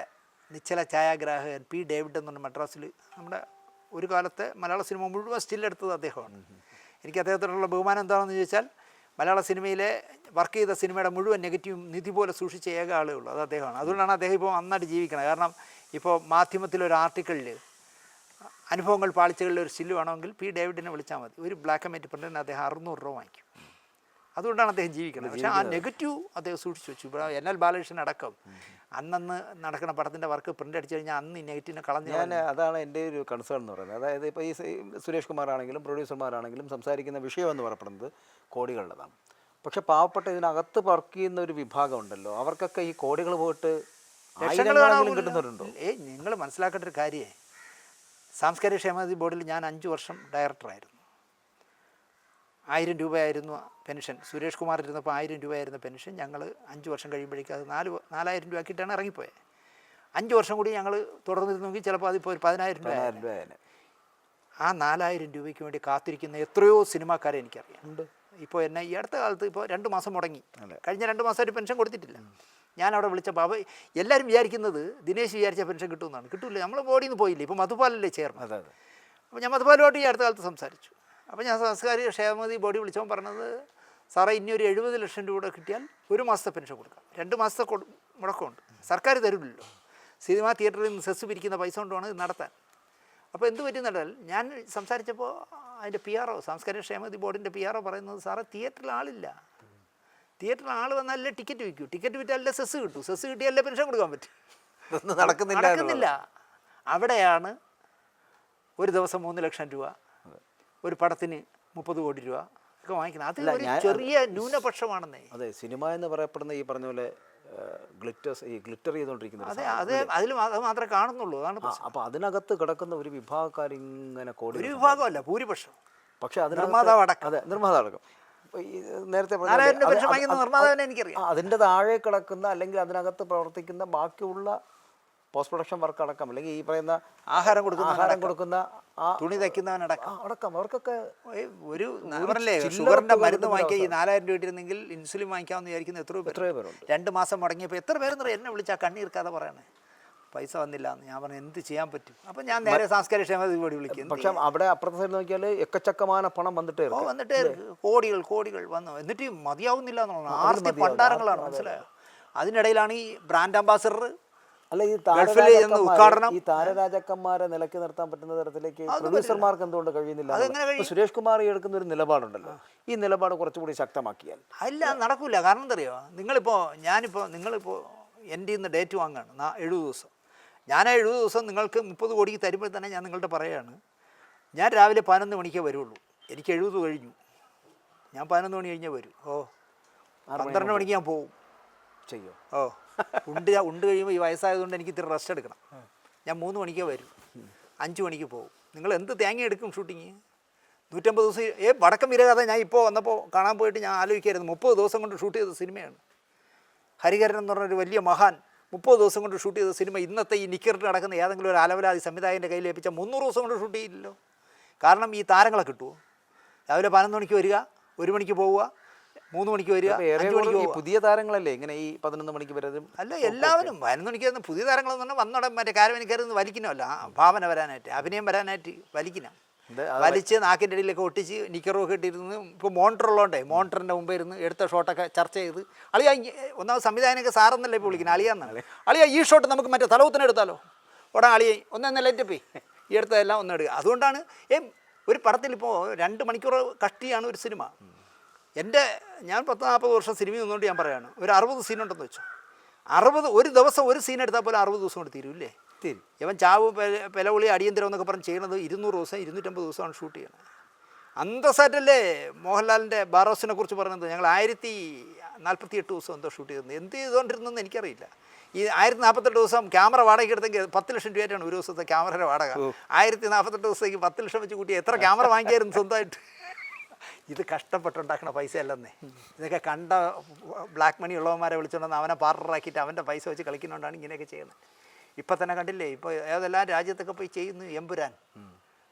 S1: നിശ്ചല ഛായാഗ്രാഹകൻ P. ഡേവിഡ് എന്ന് പറഞ്ഞ മദ്രാസിൽ നമ്മുടെ ഒരു കാലത്തെ മലയാള സിനിമ മുഴുവൻ സ്റ്റില്ലെടുത്തത് അദ്ദേഹമാണ്. എനിക്ക് അദ്ദേഹത്തോടുള്ള ബഹുമാനം എന്താണെന്ന് ചോദിച്ചാൽ മലയാള സിനിമയിലെ വർക്ക് ചെയ്ത സിനിമയുടെ മുഴുവൻ നെഗറ്റീവും നിധി പോലെ സൂക്ഷിച്ച ഏക ആളേ ഉള്ളൂ, അത് അദ്ദേഹമാണ്. അതുകൊണ്ടാണ് അദ്ദേഹം ഇപ്പോൾ നന്നായിട്ട് ജീവിക്കുന്നത്. കാരണം ഇപ്പോൾ മാധ്യമത്തിലൊരു ആർട്ടിക്കിളിൽ അനുഭവങ്ങൾ പാളിച്ചകളിൽ ഒരു സ്റ്റില്ല് വേണമെങ്കിൽ P. ഡേവിഡിനെ വിളിച്ചാൽ മതി. ഒരു ബ്ലാക്ക് ആൻഡ് വൈറ്റ് പ്രിൻറ്റിന് അദ്ദേഹം 600 രൂപ വാങ്ങിക്കും. അതുകൊണ്ടാണ് അദ്ദേഹം ജീവിക്കുന്നത്. പക്ഷേ ആ നെഗറ്റീവ് അദ്ദേഹം സൂക്ഷിച്ചു വെച്ചു. ഇപ്പോൾ NL ബാലകൃഷ്ണൻ അടക്കം അന്നന്ന് നടക്കുന്ന പടത്തിൻ്റെ വർക്ക് പ്രിൻ്റ് അടിച്ചു കഴിഞ്ഞാൽ അന്ന് ഈ നെഗറ്റീവിനെ കളഞ്ഞു.
S2: അതാണ് എൻ്റെ ഒരു കൺസേൺ എന്ന് പറയുന്നത്. അതായത് ഇപ്പോൾ ഈ സുരേഷ് കുമാറാണെങ്കിലും പ്രൊഡ്യൂസർമാരാണെങ്കിലും സംസാരിക്കുന്ന വിഷയം എന്ന് പറയപ്പെടുന്നത് കോടികളുടേതാണ്. പക്ഷെ പാവപ്പെട്ട ഇതിനകത്ത് വർക്ക് ചെയ്യുന്ന ഒരു വിഭാഗം ഉണ്ടല്ലോ, അവർക്കൊക്കെ ഈ കോടികൾ പോയിട്ട് കിട്ടുന്നവരുണ്ടോ?
S1: നിങ്ങൾ മനസ്സിലാക്കേണ്ട ഒരു കാര്യമേ, സാംസ്കാരിക ക്ഷേമനിധി ബോർഡിൽ ഞാൻ 5 വർഷം ഡയറക്ടറായിരുന്നു. 1000 രൂപയായിരുന്നു പെൻഷൻ. സുരേഷ് കുമാർ ഇരുന്നപ്പോൾ 1000 രൂപയായിരുന്നു പെൻഷൻ. ഞങ്ങൾ 5 വർഷം കഴിയുമ്പോഴേക്കും അത് 4000 രൂപ ആക്കിയിട്ടാണ് ഇറങ്ങിപ്പോയത്. 5 വർഷം കൂടി ഞങ്ങൾ തുടർന്നിരുന്നെങ്കിൽ ചിലപ്പോൾ അതിപ്പോൾ ഒരു 10000 രൂപ. ആ 4000 രൂപയ്ക്ക് വേണ്ടി കാത്തിരിക്കുന്ന എത്രയോ സിനിമാക്കാരെ എനിക്കറിയാം. ഇപ്പോൾ എന്നെ ഈ അടുത്ത കാലത്ത് ഇപ്പോൾ 2 മാസം മുടങ്ങി, കഴിഞ്ഞ 2 മാസമായിട്ട് പെൻഷൻ കൊടുത്തിട്ടില്ല. ഞാൻ അവിടെ വിളിച്ചപ്പോൾ അപ്പോൾ എല്ലാവരും വിചാരിക്കുന്നത് ദിനേശ് വിചാരിച്ച പെൻഷൻ കിട്ടുമെന്നാണ്. കിട്ടില്ല, നമ്മൾ ബോഡിയിൽ നിന്ന് പോയില്ലേ. ഇപ്പോൾ മധുപാലല്ലേ ചെയർമാൻ. അപ്പോൾ ഞാൻ മധുപാലുമായിട്ട് ഈ അടുത്ത കാലത്ത് സംസാരിച്ചു. അപ്പോൾ ഞാൻ സാംസ്കാരിക ക്ഷേമനിധി ബോഡി വിളിച്ചപ്പോൾ പറഞ്ഞത്, സാറേ ഇനി ഒരു 70 ലക്ഷം രൂപ കിട്ടിയാൽ 1 മാസത്തെ പെൻഷൻ കൊടുക്കാം, 2 മാസത്തെ മുടക്കമുണ്ട്, സർക്കാർ തരില്ലല്ലോ, സിനിമാ തിയേറ്ററിൽ നിന്ന് സെസ് പിരിക്കുന്ന പൈസ കൊണ്ടുമാണ് ഇത് നടത്താൻ. അപ്പോൾ എന്ത് പറ്റുന്നുണ്ടാൽ ഞാൻ സംസാരിച്ചപ്പോൾ അതിൻ്റെ PRO, സാംസ്കാരിക ക്ഷേമനിധി ബോർഡിൻ്റെ PRO പറയുന്നത്, സാറേ തിയേറ്ററിൽ ആളില്ല, തിയേറ്ററിൽ ആൾ വന്നാലല്ലേ ടിക്കറ്റ് വിൽക്കൂ, ടിക്കറ്റ് വിറ്റാലല്ലേ സെസ് കിട്ടൂ, സെസ് കിട്ടിയാലേ പെൻഷൻ കൊടുക്കാൻ പറ്റും.
S2: ഇതൊന്നും നടക്കുന്നില്ല.
S1: അവിടെയാണ് ഒരു ദിവസം 3 ലക്ഷം രൂപ, ഒരു പടത്തിന് 30 കോടി രൂപ ഒക്കെ വാങ്ങിക്കുന്നത്. അത് ഒരു ചെറിയ ന്യൂനപക്ഷമാണെന്നേ.
S2: അതെ, സിനിമ എന്ന് പറയപ്പെടുന്ന ഈ പറഞ്ഞ പോലെ ഗ്ലിറ്റർ ചെയ്തുകൊണ്ടിരിക്കുന്നത്.
S1: അതെ, അതിൽ അത് മാത്രമേ കാണുന്നുള്ളൂ. അതാണ്
S2: അപ്പോൾ അതിനകത്ത് കിടക്കുന്ന ഒരു വിഭാഗക്കാരിങ്ങനെ
S1: ഒരു വിഭാഗമല്ല, ഭൂരിപക്ഷം.
S2: പക്ഷെ
S1: നിർമ്മാതാവടക്കം
S2: നേരത്തെ
S1: നിർമ്മാതാവിനെ എനിക്കറിയാം.
S2: അതിൻ്റെ താഴെ കിടക്കുന്ന അല്ലെങ്കിൽ അതിനകത്ത് പ്രവർത്തിക്കുന്ന ബാക്കിയുള്ള പോസ്റ്റ് പ്രൊഡക്ഷൻ വർക്ക് അടക്കം, അല്ലെങ്കിൽ ഈ പറയുന്ന
S1: ആഹാരം കൊടുക്കുന്ന തുണി
S2: തയ്ക്കുന്നവനടക്കം അവർക്കൊക്കെ
S1: ഒരു ഷുഗറിന്റെ മരുന്ന് വാങ്ങിക്കുക ഈ 4000 രൂപ ഇട്ടിരുന്നെങ്കിൽ ഇൻസുലിൻ വാങ്ങിക്കാമെന്ന് വിചാരിക്കുന്ന എത്രയോ പേരുണ്ട്. 2 മാസം മുടങ്ങിയപ്പോൾ എത്ര പേരെന്ന് എന്നെ വിളിച്ചാൽ കണ്ണീർക്കാതെ പറയണേ, പൈസ വന്നില്ല എന്ന്. ഞാൻ പറഞ്ഞു എന്ത് ചെയ്യാൻ പറ്റും. അപ്പം ഞാൻ നേരെ സാംസ്കാരിക ക്ഷേമനിധി ബോർഡ് വിളിക്കും.
S2: പക്ഷെ അവിടെ അപ്പുറത്തെ സൈഡ് നോക്കിയാൽ എക്കച്ചക്കமான പണം വന്നിട്ടേ
S1: കോടികൾ വന്നു, എന്നിട്ട് മതിയാവുന്നില്ല എന്നുള്ളതാണ്. ആർത്തി പണ്ടാരങ്ങളാണ്, മനസ്സിലായോ? അതിനിടയിലാണ് ഈ ബ്രാൻഡ് അംബാസഡർ
S2: അല്ല ഈ താരരാജക്കന്മാരെ നിലയ്ക്ക് നിർത്താൻ പറ്റുന്ന തരത്തിലേക്ക് പ്രൊഡ്യൂസർമാർക്ക് എന്തുകൊണ്ട് കഴിയുന്നില്ല? സുരേഷ് കുമാർ എടുക്കുന്ന ഒരു നിലപാടുണ്ടല്ലോ, ഈ നിലപാട് കുറച്ചുകൂടി ശക്തമാക്കിയാൽ.
S1: അല്ല, നടക്കില്ല. കാരണം എന്താ അറിയോ, നിങ്ങളിപ്പോൾ എൻ്റെ ഇന്ന് ഡേറ്റ് വാങ്ങുകയാണ് 70 ദിവസം. ഞാൻ 70 ദിവസം നിങ്ങൾക്ക് 30 കോടിക്ക് തരുമ്പോൾ തന്നെ ഞാൻ നിങ്ങളുടെ പറയുകയാണ്, ഞാൻ രാവിലെ 11 മണിക്കേ വരുള്ളൂ, എനിക്ക് 70 കഴിഞ്ഞു, ഞാൻ 11 മണി കഴിഞ്ഞേ വരൂ. 12 മണിക്ക് ഞാൻ പോവും
S2: ചെയ്യോ.
S1: ഉണ്ട് കഴിയുമ്പോൾ ഈ വയസ്സായതുകൊണ്ട് എനിക്ക് ഇത്തിരി റെസ്റ്റ് എടുക്കണം. ഞാൻ 3 മണിക്കേ വരും, 5 മണിക്ക് പോകും. നിങ്ങൾ എന്ത് തേങ്ങ എടുക്കും ഷൂട്ടിങ്? 150 ദിവസം. വടക്കം വീരകഥ ഞാൻ ഇപ്പോൾ വന്നപ്പോൾ കാണാൻ പോയിട്ട് ഞാൻ ആലോചിക്കായിരുന്നു, 30 ദിവസം കൊണ്ട് ഷൂട്ട് ചെയ്ത സിനിമയാണ്. ഹരിഹരൻ എന്ന് പറഞ്ഞൊരു വലിയ മഹാൻ 30 ദിവസം കൊണ്ട് ഷൂട്ട് ചെയ്ത സിനിമ ഇന്നത്തെ ഈ നിക്കറിട്ട് നടക്കുന്ന ഏതെങ്കിലും ഒരു അലവലാതി സംവിധായകൻ്റെ കയ്യിൽ ഏൽപ്പിച്ച 300 ദിവസം കൊണ്ട് ഷൂട്ട് ചെയ്യില്ലല്ലോ. കാരണം ഈ താരങ്ങളെ കിട്ടുമോ? രാവിലെ 11 മണിക്ക് വരിക, 1 മണിക്ക് പോവുക, 3 മണിക്ക് വരിക, 5 മണിക്ക് പോവുക.
S2: പുതിയ താരങ്ങളല്ലേ ഇങ്ങനെ ഈ 11 മണിക്ക് വരുന്നതും?
S1: അല്ല, എല്ലാവരും 11 മണിക്ക് വരുന്ന പുതിയ താരങ്ങളെന്ന് പറഞ്ഞാൽ വന്നോടെ മറ്റേ കാരവനിക്കരുന്ന് വലിക്കണമല്ല, ഭാവന വരാനായിട്ട്, അഭിനയം വരാനായിട്ട് വലിക്കണം. വലിച്ച് നാക്കിൻ്റെ ഇടയിലൊക്കെ ഒട്ടിച്ച് നിക്കറൊക്കെ ഇട്ടിരുന്ന്. ഇപ്പോൾ മോണിറ്റർ ഉള്ളതുകൊണ്ടേ മോണിറ്ററിൻ്റെ മുമ്പേ ഇരുന്ന് എടുത്ത ഷോട്ടൊക്കെ ചർച്ച ചെയ്ത്, അളിയ ഒന്നാമത് സംവിധാനമൊക്കെ സാറെന്നല്ലേ ഇപ്പോൾ വിളിക്കുന്നത്, അളിയാന്നാണ്. അളിയ ഈ ഷോട്ട് നമുക്ക് മറ്റേ തലവുത്തിന് എടുത്താലോ, ഉടനെ അളിയെ ഒന്നല്ല എൻ്റെ ഈ എടുത്തതെല്ലാം ഒന്ന് എടുക്കുക. അതുകൊണ്ടാണ് ഒരു പടത്തിൽ ഇപ്പോൾ 2 മണിക്കൂർ കഷ്ടിയാണ് ഒരു സിനിമ. ഞാൻ 10-40 വർഷം സിനിമ നിന്നുകൊണ്ട് ഞാൻ പറയുകയാണ്, ഒരു 60 സീനുണ്ടെന്ന് വെച്ചോ. 60 ഒരു ദിവസം ഒരു സീൻ എടുത്താൽ പോലെ 60 ദിവസം കൊണ്ട് തീരുമില്ലേ? തീരും. ഇവൻ ചാവ് പെലവിളി അടിയന്തരം എന്നൊക്കെ പറഞ്ഞ് ചെയ്യുന്നത് 200 ദിവസം 250 ദിവസമാണ് ഷൂട്ട് ചെയ്യണത്. അന്തസ്സായിട്ടല്ലേ മോഹൻലാലിൻ്റെ ബാറോസിനെ കുറിച്ച് പറയുന്നത്. ഞങ്ങൾ 1048 ദിവസം എന്തോ ഷൂട്ട് ചെയ്തത്. എന്ത് ചെയ്തുകൊണ്ടിരുന്നെന്ന് എനിക്കറിയില്ല. ഈ 1048 ദിവസം ക്യാമറ വാടകയ്ക്ക് എടുത്തെങ്കിൽ 10 ലക്ഷം രൂപയായിട്ടാണ് ഒരു ദിവസത്തെ ക്യാമറയുടെ വാടക. 1048 ദിവസത്തേക്ക് 10 ലക്ഷം വെച്ച് കൂട്ടി എത്ര ക്യാമറ വാങ്ങിക്കായിരുന്നു സ്വന്തമായിട്ട്? ഇത് കഷ്ടപ്പെട്ടുണ്ടാക്കുന്ന പൈസ അല്ലെന്നേ. ഇതൊക്കെ കണ്ട ബ്ലാക്ക് മണി ഉള്ളവന്മാരെ വിളിച്ചുകൊണ്ടെന്ന് അവനെ പാർട്ണറാക്കിയിട്ട് അവൻ്റെ പൈസ വെച്ച് കളിക്കുന്നതുകൊണ്ടാണ് ഇങ്ങനെയൊക്കെ ചെയ്യുന്നത്. ഇപ്പം തന്നെ കണ്ടില്ലേ, ഇപ്പോൾ ഏതെല്ലാം രാജ്യത്തൊക്കെ പോയി ചെയ്യുന്നു. എമ്പുരാൻ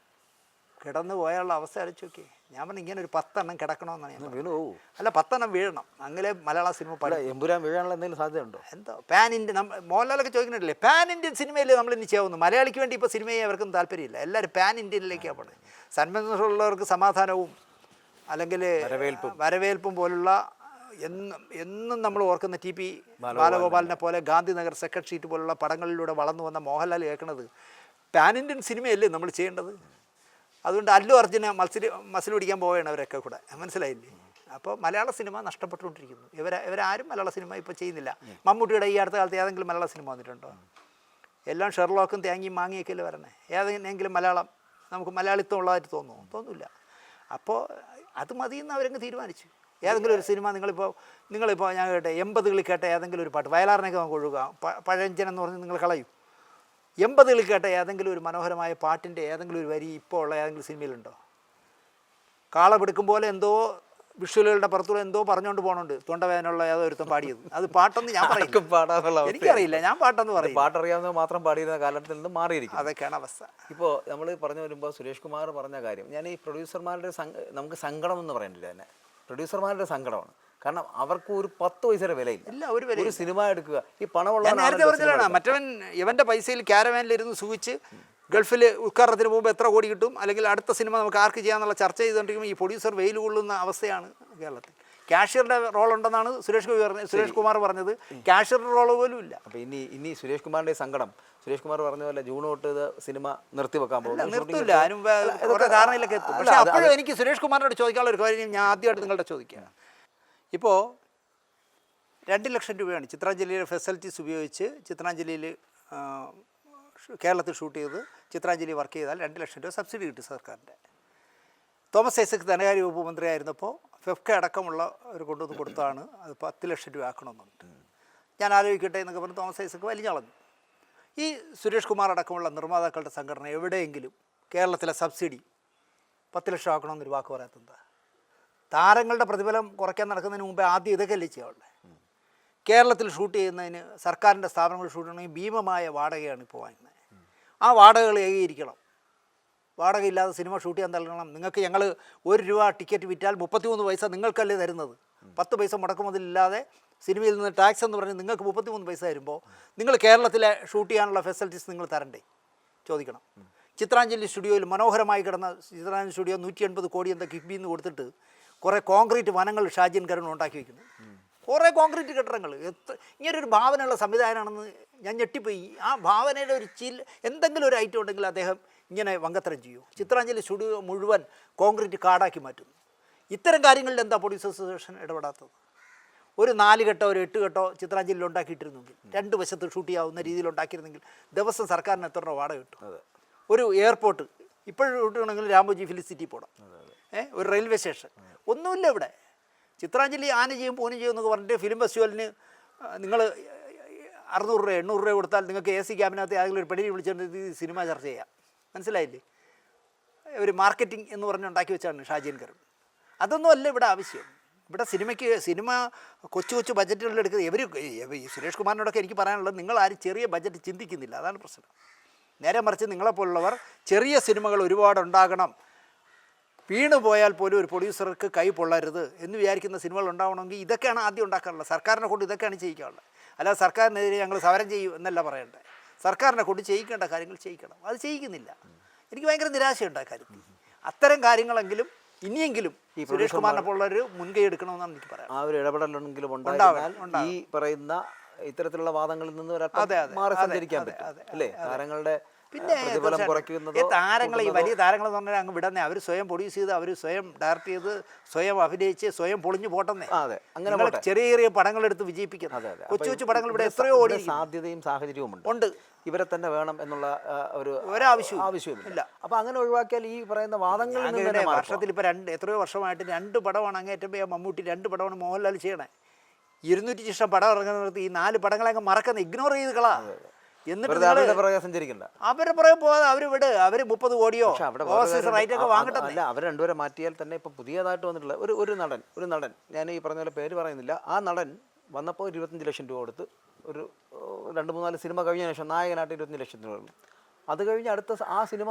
S1: കിടന്നു പോയാലുള്ള അവസ്ഥ അടിച്ചു നോക്കി. ഞാൻ പറഞ്ഞു ഇങ്ങനെ ഒരു 10 എണ്ണം കിടക്കണമെന്നാണ് ഞാൻ. വീണു പോകും. അല്ല, 10 എണ്ണം വീഴണം, അങ്ങനെ മലയാള സിനിമ
S2: എമ്പുരാൻ വീഴാനുള്ള എന്തെങ്കിലും സാധ്യതയുണ്ടോ?
S1: എന്തോ പാൻ ഇന്ത്യൻ മോഹൻലാലൊക്കെ ചോദിക്കുന്നില്ലേ, പാൻ ഇന്ത്യൻ സിനിമയിലേ നമ്മൾ ഇനി ചെയ്യാവുന്നു. മലയാളിക്ക് വേണ്ടി ഇപ്പോൾ സിനിമയെ അവർക്കൊന്നും താല്പര്യമില്ല. എല്ലാവരും പാൻ ഇന്ത്യനിലേക്കാണ് പോകുന്നത്. സന്മനസ്സുള്ളവർക്ക് സമാധാനവും അല്ലെങ്കിൽ വരവേൽപ്പും പോലുള്ള എന്നും നമ്മൾ ഓർക്കുന്ന TP ബാലഗോപാലിനെ പോലെ ഗാന്ധിനഗർ സെക്കൻഡ് ഷീറ്റ് പോലുള്ള പടങ്ങളിലൂടെ വളർന്നു വന്ന മോഹൻലാൽ കേൾക്കുന്നത് പാൻ ഇന്ത്യൻ സിനിമയല്ലേ നമ്മൾ ചെയ്യേണ്ടത്. അതുകൊണ്ട് അല്ലു അർജുന മസിൽ പിടിക്കാൻ പോവുകയാണ് അവരൊക്കെ കൂടെ, മനസ്സിലായില്ലേ? അപ്പോൾ മലയാള സിനിമ നഷ്ടപ്പെട്ടുകൊണ്ടിരിക്കുന്നു. ഇവരാരും മലയാള സിനിമ ഇപ്പോൾ ചെയ്യുന്നില്ല. മമ്മൂട്ടിയുടെ ഈ അടുത്ത കാലത്ത് ഏതെങ്കിലും മലയാള സിനിമ വന്നിട്ടുണ്ടോ? എല്ലാം ഷെർലോക്കും തേങ്ങയും മാങ്ങിയൊക്കെയല്ലേ വരണേ. ഏതെങ്കിലും മലയാളം നമുക്ക് മലയാളിത്വം ഉള്ളതായിട്ട് തോന്നില്ല. അപ്പോൾ അത് മതിയെന്ന് അവരങ്ങ് തീരുമാനിച്ചു. ഏതെങ്കിലും ഒരു സിനിമ നിങ്ങളിപ്പോൾ ഞാൻ കേട്ടെ 80കളിൽ കേട്ട ഏതെങ്കിലും ഒരു പാട്ട്, വയലാറിനൊക്കെ നമുക്ക് ഒഴുകാം, പഴഞ്ചൻ എന്ന് പറഞ്ഞ് നിങ്ങൾ കളയും. 80കളിൽ കേട്ട ഏതെങ്കിലും ഒരു മനോഹരമായ പാട്ടിൻ്റെ ഏതെങ്കിലും ഒരു വരി ഇപ്പോൾ ഉള്ള ഏതെങ്കിലും സിനിമയിലുണ്ടോ? കാളപിടുക്കും പോലെ എന്തോ വിഷ്വലുകളുടെ പുറത്തൂടെ എന്തോ പറഞ്ഞുകൊണ്ട് പോകണുണ്ട്. തൊണ്ടവേദനയുള്ള ഏതോ ഒരുത്തം പാടിയത്. അത് പാട്ടെന്ന് ഞാൻ പറയും, എനിക്കറിയില്ല, ഞാൻ പാട്ടെന്ന് പറയും.
S2: പാട്ടറിയാവുന്ന മാത്രം പാടിയിരുന്ന കാലത്തിൽ നിന്ന് മാറിയിരിക്കും.
S1: അതൊക്കെയാണ് അവസ്ഥ.
S2: ഇപ്പോൾ നമ്മൾ പറഞ്ഞു വരുമ്പോൾ സുരേഷ് കുമാർ പറഞ്ഞ കാര്യം, ഞാൻ ഈ പ്രൊഡ്യൂസർമാരുടെ നമുക്ക് സങ്കടം എന്ന് പറയുന്നില്ല തന്നെ, പ്രൊഡ്യൂസർമാരുടെ സങ്കടമാണ്. കാരണം അവർക്ക് ഒരു 10 പൈസയുടെ വിലയില്ല. ഒരു സിനിമ എടുക്കുക, ഈ പണമുള്ള
S1: നേരത്തെ പറഞ്ഞതാണ്, മറ്റവൻ ഇവൻ്റെ പൈസയിൽ ക്യാരവാനിലിരുന്ന് സൂചിച്ച് ഗൾഫിൽ ഉദ്ഘാടനത്തിന് മുമ്പ് എത്ര കോടി കിട്ടും, അല്ലെങ്കിൽ അടുത്ത സിനിമ നമുക്ക് ആർക്ക് ചെയ്യാമെന്നുള്ള ചർച്ച ചെയ്തുകൊണ്ടിരിക്കുമ്പോൾ ഈ പ്രൊഡ്യൂസർ വെയിൽ കൊള്ളുന്ന അവസ്ഥയാണ് കേരളത്തിൽ. ക്യാഷ്യറുടെ റോൾ ഉണ്ടെന്നാണ് സുരേഷ് കുമാർ പറഞ്ഞത്. ക്യാഷ്യറുടെ റോൾ പോലും ഇല്ല.
S2: അപ്പോൾ ഇനി സുരേഷ് കുമാറിൻ്റെ സങ്കടം, സുരേഷ് കുമാർ പറഞ്ഞ പോലെ ജൂൺ തൊട്ട് ഇത് സിനിമ നിർത്തിവെക്കാൻ പോകും.
S1: നിർത്തില്ല, അതിനും കുറേ ധാരണയിലൊക്കെ എത്തും. പക്ഷേ അപ്പോഴും എനിക്ക് സുരേഷ് കുമാറിനോട് ചോദിക്കാനുള്ള ഒരു കാര്യം ഞാൻ ആദ്യമായിട്ട് നിങ്ങളുടെ ചോദിക്കുക. ഇപ്പോൾ 2 ലക്ഷം രൂപയാണ് ചിത്രാഞ്ജലിയിലെ ഫെസിലിറ്റീസ് ഉപയോഗിച്ച് ചിത്രാഞ്ജലിയിൽ കേരളത്തിൽ ഷൂട്ട് ചെയ്ത് ചിത്രാഞ്ജലി വർക്ക് ചെയ്താൽ 2 ലക്ഷം രൂപ സബ്സിഡി കിട്ടും സർക്കാരിൻ്റെ. തോമസ് ഐസക് ധനകാര്യ വകുപ്പ് മന്ത്രിയായിരുന്നപ്പോൾ ഫെഫ്ക അടക്കമുള്ള ഒരു കൊണ്ടുവന്ന് കൊടുത്താണ് അത് 10 ലക്ഷം രൂപ ആക്കണമെന്നുണ്ട്. ഞാൻ ആലോചിക്കട്ടെ എന്നൊക്കെ പറഞ്ഞ് തോമസ് ഐസക് വലിഞ്ഞളഞ്ഞു. ഈ സുരേഷ് കുമാർ അടക്കമുള്ള നിർമ്മാതാക്കളുടെ സംഘടന എവിടെയെങ്കിലും കേരളത്തിലെ സബ്സിഡി 10 ലക്ഷം ആക്കണമെന്നൊരു വാക്ക് പറയാത്തത്? താരങ്ങളുടെ പ്രതിഫലം കുറയ്ക്കാൻ നടക്കുന്നതിന് മുമ്പേ ആദ്യം ഇതൊക്കെ അല്ലേ ചെയ്യാവുള്ളത്? കേരളത്തിൽ ഷൂട്ട് ചെയ്യുന്നതിന് സർക്കാരിൻ്റെ സ്ഥാപനങ്ങൾ ഷൂട്ട് ചെയ്യണമെങ്കിൽ ഭീമമായ വാടകയാണ് ഇപ്പോൾ വാങ്ങുന്നത്. ആ വാടകകൾ ഏകീകരിക്കണം. വാടക ഇല്ലാതെ സിനിമ ഷൂട്ട് ചെയ്യാൻ തള്ളണം. നിങ്ങൾക്ക് ഞങ്ങൾ 1 രൂപ ടിക്കറ്റ് വിറ്റാൽ 33 പൈസ നിങ്ങൾക്കല്ലേ തരുന്നത്. 10 പൈസ മുടക്കുമുതലില്ലാതെ സിനിമയിൽ നിന്ന് ടാക്സ് എന്ന് പറഞ്ഞ് നിങ്ങൾക്ക് 33 പൈസ തരുമ്പോൾ നിങ്ങൾ കേരളത്തിലെ ഷൂട്ട് ചെയ്യാനുള്ള ഫെസിലിറ്റീസ് നിങ്ങൾ തരണ്ടേ? ചോദിക്കണം. ചിത്രാഞ്ജലി സ്റ്റുഡിയോയിൽ മനോഹരമായി കിടന്ന ചിത്രാഞ്ജലി സ്റ്റുഡിയോ 180 കോടി എന്താ കിഫ്ബിയിൽ നിന്ന് കൊടുത്തിട്ട് കുറേ കോൺക്രീറ്റ് വനങ്ങൾ ഷാജിൻ കരുൺ ഉണ്ടാക്കി വയ്ക്കുന്നു. കുറേ കോൺക്രീറ്റ് കെട്ടിടങ്ങൾ. ഇങ്ങനൊരു ഭാവനയുള്ള സംവിധാനമാണെന്ന് ഞാൻ ഞെട്ടിപ്പോയി. ആ ഭാവനയുടെ ഒരു എന്തെങ്കിലും ഒരു ഐറ്റം ഉണ്ടെങ്കിൽ അദ്ദേഹം ഇങ്ങനെ വങ്കത്തരം ചെയ്യൂ. ചിത്രാഞ്ജലി സ്റ്റുഡിയോ മുഴുവൻ കോൺക്രീറ്റ് കാടാക്കി മാറ്റുന്നു. ഇത്തരം കാര്യങ്ങളിൽ എന്താ പ്രൊഡ്യൂസേഴ്സ് അസോസിയേഷൻ ഇടപെടാത്തത്? ഒരു 4 കെട്ടോ ഒരു 8 കെട്ടോ ചിത്രാഞ്ജലിയിൽ ഉണ്ടാക്കിയിട്ടിരുന്നെങ്കിൽ, 2 വശത്ത് ഷൂട്ട് ചെയ്യാവുന്ന രീതിയിൽ ഉണ്ടാക്കിയിരുന്നെങ്കിൽ ദിവസം സർക്കാരിന് എത്ര രൂപ വാടക കിട്ടും? ഒരു എയർപോർട്ട് ഇപ്പോഴും കിട്ടുകയാണെങ്കിൽ രാമോജി ഫിലിസിറ്റി പോകണം. ഒരു റെയിൽവേ സ്റ്റേഷൻ ഒന്നുമില്ല ഇവിടെ. ചിത്രാഞ്ജലി ആന ചെയ്യും പൂനം ചെയ്യും എന്നൊക്കെ പറഞ്ഞിട്ട് ഫിലിം ഫെസ്റ്റിവലിന് നിങ്ങൾ 600 രൂപ 800 രൂപ കൊടുത്താൽ നിങ്ങൾക്ക് AC ക്യാബിനകത്ത് ആരെങ്കിലും ഒരു പെണ്ണിനെ വിളിച്ചുകൊണ്ട് സിനിമ ചർച്ച ചെയ്യാം. മനസ്സിലായില്ലേ? ഒരു മാർക്കറ്റിംഗ് എന്ന് പറഞ്ഞ് ഉണ്ടാക്കി വെച്ചാണ് ഷാജിൻ കരുൺ. അതൊന്നും അല്ല ഇവിടെ ആവശ്യം. ഇവിടെ സിനിമ കൊച്ചു കൊച്ചു ബഡ്ജറ്റുകളിൽ എടുക്കുന്നത് ഈ സുരേഷ് കുമാറിനോടൊക്കെ എനിക്ക് പറയാനുള്ളത്, നിങ്ങൾ ആരും ചെറിയ ബഡ്ജറ്റ് ചിന്തിക്കുന്നില്ല. അതാണ് പ്രശ്നം. നേരെ മറിച്ച് നിങ്ങളെപ്പോലുള്ളവർ ചെറിയ സിനിമകൾ ഒരുപാടുണ്ടാകണം, വീണ് പോയാൽ പോലും ഒരു പ്രൊഡ്യൂസർക്ക് കൈ പൊള്ളരുത് എന്ന് വിചാരിക്കുന്ന സിനിമകൾ ഉണ്ടാവണമെങ്കിൽ ഇതൊക്കെയാണ് ആദ്യം ഉണ്ടാക്കാനുള്ളത്. സർക്കാരിനെ കൊണ്ട് ഇതൊക്കെയാണ് ചെയ്യിക്കാനുള്ളത്. അല്ലാതെ സർക്കാരിനെതിരെ ഞങ്ങൾ സമരം ചെയ്യും എന്നല്ല പറയണ്ടേ. സർക്കാരിനെ കൊണ്ട് ചെയ്യിക്കേണ്ട കാര്യങ്ങൾ ചെയ്യിക്കണം. അത് ചെയ്യിക്കുന്നില്ല. എനിക്ക് ഭയങ്കര നിരാശയുണ്ട് ആ കാര്യത്തിൽ. അത്തരം കാര്യങ്ങളെങ്കിലും ഇനിയെങ്കിലും ഈ സുരേഷ് കുമാറിനെ പോലുള്ളൊരു മുൻകൈ എടുക്കണമെന്നാണ് എനിക്ക് പറയാം. ആ
S2: ഒരു ഇടപെടലെങ്കിലും ഉണ്ടായാൽ ഈ പറയുന്ന ഇത്തരത്തിലുള്ള വാദങ്ങളിൽ നിന്ന് മാറി സഞ്ചരിക്കാൻ പറ്റും അല്ലേ? താരങ്ങളുടെ
S1: പിന്നെ താരങ്ങൾ, ഈ വലിയ താരങ്ങൾ എന്ന് പറഞ്ഞാൽ അങ്ങ് വിടുന്നേ. അവർ സ്വയം പ്രൊഡ്യൂസ് ചെയ്ത്, അവർ സ്വയം ഡയറക്റ്റ് ചെയ്ത്, സ്വയം അഭിനയിച്ച്, സ്വയം പൊളിഞ്ഞു പോട്ടെന്നേ. അങ്ങനെ ചെറിയ ചെറിയ പടങ്ങളെടുത്ത് വിജയിപ്പിക്കുന്നത്. കൊച്ചു കൊച്ചു പടങ്ങൾ ഇവിടെ എത്രയോ ഓടി.
S2: സാധ്യതയും സാഹചര്യവും ഉണ്ട്. ഇവരെ തന്നെ വേണം എന്നുള്ള ഒരാവശ്യമില്ല. അപ്പൊ അങ്ങനെ ഒഴിവാക്കിയാൽ ഈ പറയുന്ന വാദങ്ങൾ
S1: വർഷത്തിൽ ഇപ്പൊ എത്രയോ വർഷമായിട്ട് 2 പടമാണ് അങ്ങേറ്റം മമ്മൂട്ടി, 2 പടമാണ് മോഹൻലാൽ ചെയ്യണേ. 200 ശിഷ്ടം പടം ഇറങ്ങുന്നിടത്ത് ഈ 4 പടങ്ങളെ അങ്ങ് മറക്കുന്ന, ഇഗ്നോർ ചെയ്ത് കളാ. എന്നിട്ട് അവരുടെ പുറകെ പോകാതെ അവര് 30 കോടിയോ റൈറ്റൊക്കെ വാങ്ങട്ടെ.
S2: അല്ല, അവർ രണ്ടുപേരെ മാറ്റിയാൽ തന്നെ ഇപ്പൊ പുതിയതായിട്ട് വന്നിട്ടുള്ള ഒരു നടൻ, ഞാൻ ഈ പറഞ്ഞ പോലെ പേര് പറയുന്നില്ല, ആ നടൻ വന്നപ്പോൾ 25 ലക്ഷം രൂപ കൊടുത്ത് ഒരു 2-3-4 സിനിമ കഴിഞ്ഞ ശേഷം നായകനായിട്ട് 25 ലക്ഷം രൂപ. അത് കഴിഞ്ഞ് ആ സിനിമ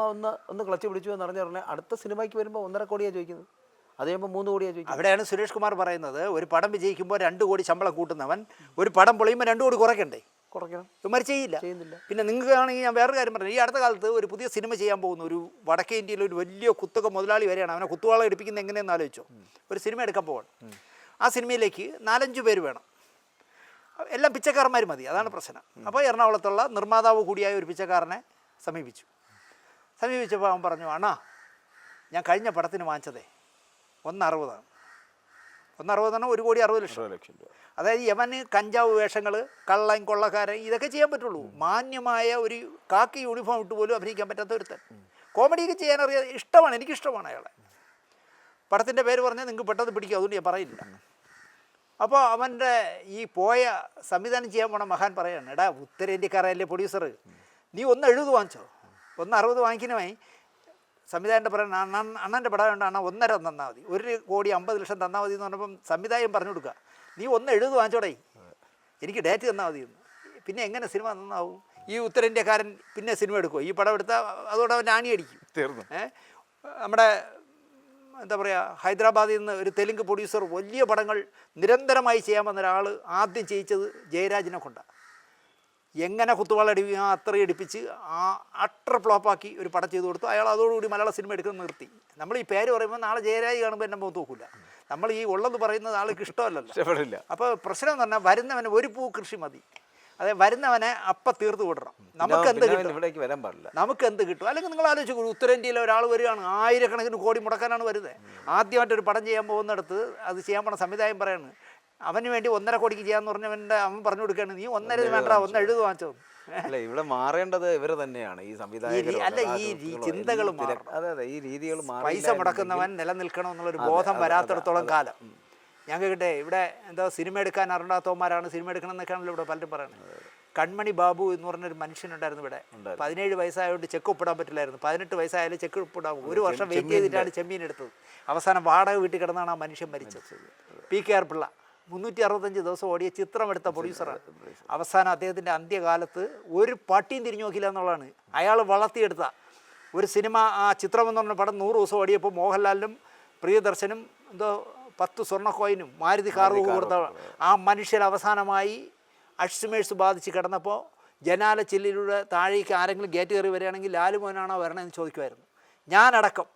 S2: ഒന്ന് ക്ലച്ച് പിടിച്ചു എന്ന് പറഞ്ഞാൽ അടുത്ത സിനിമയ്ക്ക് വരുമ്പോൾ 1.5 കോടിയാണ് ചോദിക്കുന്നത്. അത് കഴിയുമ്പോൾ 3 കോടിയാണ് ചോദിക്കുന്നത്.
S1: അവിടെയാണ് സുരേഷ് കുമാർ പറയുന്നത്, ഒരു പടം വിജയിക്കുമ്പോൾ 2 കോടി ശമ്പളം കൂട്ടുന്നവൻ ഒരു പടം പൊളിയുമ്പോൾ 2 കോടി കുറയ്ക്കണം. ഇവന്മാർ ചെയ്യുന്നില്ല. പിന്നെ നിങ്ങൾക്കാണെങ്കിൽ ഞാൻ വേറൊരു കാര്യം പറഞ്ഞു. ഈ അടുത്ത കാലത്ത് ഒരു പുതിയ സിനിമ ചെയ്യാൻ പോകുന്ന ഒരു വടക്കേ ഇന്ത്യയിലെ ഒരു വലിയ കുത്തക മുതലാളി വരെയാണ്. അവനെ കുത്തുവാള എടുപ്പിക്കുന്നത് എങ്ങനെയെന്ന് ആലോചിച്ചോ? ഒരു സിനിമ എടുക്കാൻ പോവാണ്. ആ സിനിമയിലേക്ക് 4-5 പേര് വേണം. എല്ലാം പിച്ചക്കാരന്മാർ മതി. അതാണ് പ്രശ്നം. അപ്പോൾ എറണാകുളത്തുള്ള നിർമ്മാതാവ് കൂടിയായ ഒരു പിച്ചക്കാരനെ സമീപിച്ചപ്പോൾ അവൻ പറഞ്ഞു, അണ്ണാ ഞാൻ കഴിഞ്ഞ പടത്തിന് വാങ്ങിച്ചതേ 1.60 1.60 1,60,00,000 രൂപ. അതായത് യവന് കഞ്ചാവ് വേഷങ്ങൾ, കള്ളൻ, കൊള്ളക്കാരൻ, ഇതൊക്കെ ചെയ്യാൻ പറ്റുള്ളൂ. മാന്യമായ ഒരു കാക്കി യൂണിഫോം ഇട്ട് പോലും അഭിനയിക്കാൻ പറ്റാത്ത ഒരുത്തൻ. കോമഡിയൊക്കെ ചെയ്യാൻ ഇഷ്ടമാണ്, എനിക്കിഷ്ടമാണ് അയാളെ. പടത്തിൻ്റെ പേര് പറഞ്ഞാൽ നിങ്ങൾക്ക് പെട്ടെന്ന് പിടിക്കും, അതുകൊണ്ട് ഞാൻ പറയില്ല. അപ്പോൾ അവൻ്റെ ഈ പോയ സംവിധാനം ചെയ്യാൻ പോണ മഹാൻ പറയാണ്, എടാ ഉത്തരേന്ത്യക്കാരല്ലേ പ്രൊഡ്യൂസർ, നീ 1.70 വാങ്ങിച്ചോ, 1.60 വാങ്ങിക്കുന്നമായി സംവിധായകൻ്റെ പറയാൻ, അണ്ണൻ്റെ പടം വേണ്ട, അണ്ണ 1.5 തന്നാൽ മതി, 1,50,00,000 തന്നാൽ മതി എന്ന് പറഞ്ഞപ്പം സംവിധായകൻ പറഞ്ഞു കൊടുക്കുക, നീ 1.70 വാങ്ങിച്ചോടേ, എനിക്ക് ഡേറ്റ് തന്നാൽ മതി എന്ന്. പിന്നെ എങ്ങനെ സിനിമ നന്നാവും? ഈ ഉത്തരേന്ത്യക്കാരൻ പിന്നെ സിനിമ എടുക്കുമോ? ഈ പടം എടുത്താൽ അതോടെ അവൻ ആണി അടിക്കും. തീർന്നു. നമ്മുടെ എന്താ പറയുക, ഹൈദരാബാദിൽ നിന്ന് ഒരു തെലുങ്ക് പ്രൊഡ്യൂസർ വലിയ പടങ്ങൾ നിരന്തരമായി ചെയ്യാൻ വന്ന ഒരാൾ ആദ്യം ചെയ്യിച്ചത് ജയരാജിനെ കൊണ്ടാണ്. എങ്ങനെ കുത്തുവാളടിപ്പിക്കുക അത്രയും എടുപ്പിച്ച് ആ അട്ടർ ഫ്ലോപ്പാക്കി ഒരു പടം ചെയ്ത് കൊടുത്തു. അയാൾ അതോടുകൂടി മലയാള സിനിമ എടുക്കുന്നത് നിർത്തി. നമ്മൾ ഈ പേര് പറയുമ്പോൾ നാളെ ജയരാജ് കാണുമ്പോൾ എന്നെ മുഖത്ത് നോക്കില്ല. നമ്മൾ ഈ ഉള്ളത് പറയുന്നത് ആൾക്ക് ഇഷ്ടമല്ലല്ലോ. അപ്പോൾ പ്രശ്നം എന്ന് പറഞ്ഞാൽ വരുന്നവന് ഒരു പൂ കൃഷി മതി. അതെ, വരുന്നവനെ അപ്പം തീർത്ത് വിടണം. നമുക്ക് എന്ത് കിട്ടും?
S2: ഇവിടേക്ക് വരാൻ പാടില്ല.
S1: നമുക്ക് എന്ത് കിട്ടും? അല്ലെങ്കിൽ നിങ്ങൾ ആലോചിച്ചു, ഉത്തരേന്ത്യയിലെ ഒരാൾ വരികയാണ്, ആയിരക്കണക്കിന് കോടി മുടക്കാനാണ് വരുന്നത്. ആദ്യമായിട്ടൊരു പടം ചെയ്യാൻ പോകുന്നിടത്ത് അത് ചെയ്യാൻ പോണ സംവിധായം പറയാണ്, അവന് വേണ്ടി 1.5 കോടിക്ക് ചെയ്യാന്ന് പറഞ്ഞവൻ്റെ അവൻ പറഞ്ഞു കൊടുക്കുകയാണ്, നീ 1.5 വേണ്ട 1 എഴുതു വാങ്ങിച്ചോ.
S2: അല്ല, ഇവിടെ മാറേണ്ടത് ഇവർ തന്നെയാണ്, ഈ സംവിധായകർ.
S1: അല്ല, ഈ ചിന്തകൾ
S2: അതെ, ഈ രീതികൾ
S1: പൈസ മുടക്കുന്നവൻ നിലനിൽക്കണം എന്നുള്ളൊരു ബോധം വരാത്തിടത്തോളം കാലം. ഞാൻ കേട്ടെ, ഇവിടെ എന്താ സിനിമ എടുക്കാൻ അറിയാത്തവന്മാരാണ് സിനിമ എടുക്കണം എന്നൊക്കെയാണല്ലോ ഇവിടെ പലരും പറയുന്നത്. കൺമണി ബാബു എന്ന് പറഞ്ഞൊരു മനുഷ്യനുണ്ടായിരുന്നു ഇവിടെ. 17 വയസ്സായതുകൊണ്ട് ചെക്ക് ഒപ്പിടാൻ പറ്റില്ലായിരുന്നു. 18 വയസ്സായാലും ചെക്ക് ഒപ്പിടാവും. 1 വർഷം വെയിറ്റ് ചെയ്തിട്ടാണ് ചെമ്മീൻ എടുത്തത്. അവസാനം വാടക വീട്ടിൽ കിടന്നാണ് ആ മനുഷ്യൻ മരിച്ചത്. PKR പിള്ള 365 ദിവസം ഓടിയ ചിത്രമെടുത്ത പ്രൊഡ്യൂസറാണ്. അവസാനം അദ്ദേഹത്തിൻ്റെ അന്ത്യകാലത്ത് ഒരു പട്ടിയും തിരിഞ്ഞു നോക്കില്ല എന്നുള്ളതാണ്. അയാൾ വളർത്തിയെടുത്ത ഒരു സിനിമ, ആ ചിത്രം എന്ന് പറഞ്ഞ പടം 100 ദിവസം ഓടിയപ്പോൾ മോഹൻലാലിനും പ്രിയദർശനും എന്തോ 10 സ്വർണ്ണ കോയിനും മാരുതി കാറും കൊടുത്ത ആ മനുഷ്യൻ അവസാനമായി അൾഷിമേഴ്സ് ബാധിച്ച് കിടന്നപ്പോൾ ജനാല ചില്ലിലൂടെ താഴേക്ക് ആരെങ്കിലും ഗേറ്റ് കയറി വരികയാണെങ്കിൽ ലാലുമോനാണോ വരണമെന്ന് ചോദിക്കുമായിരുന്നു. ഞാനടക്കം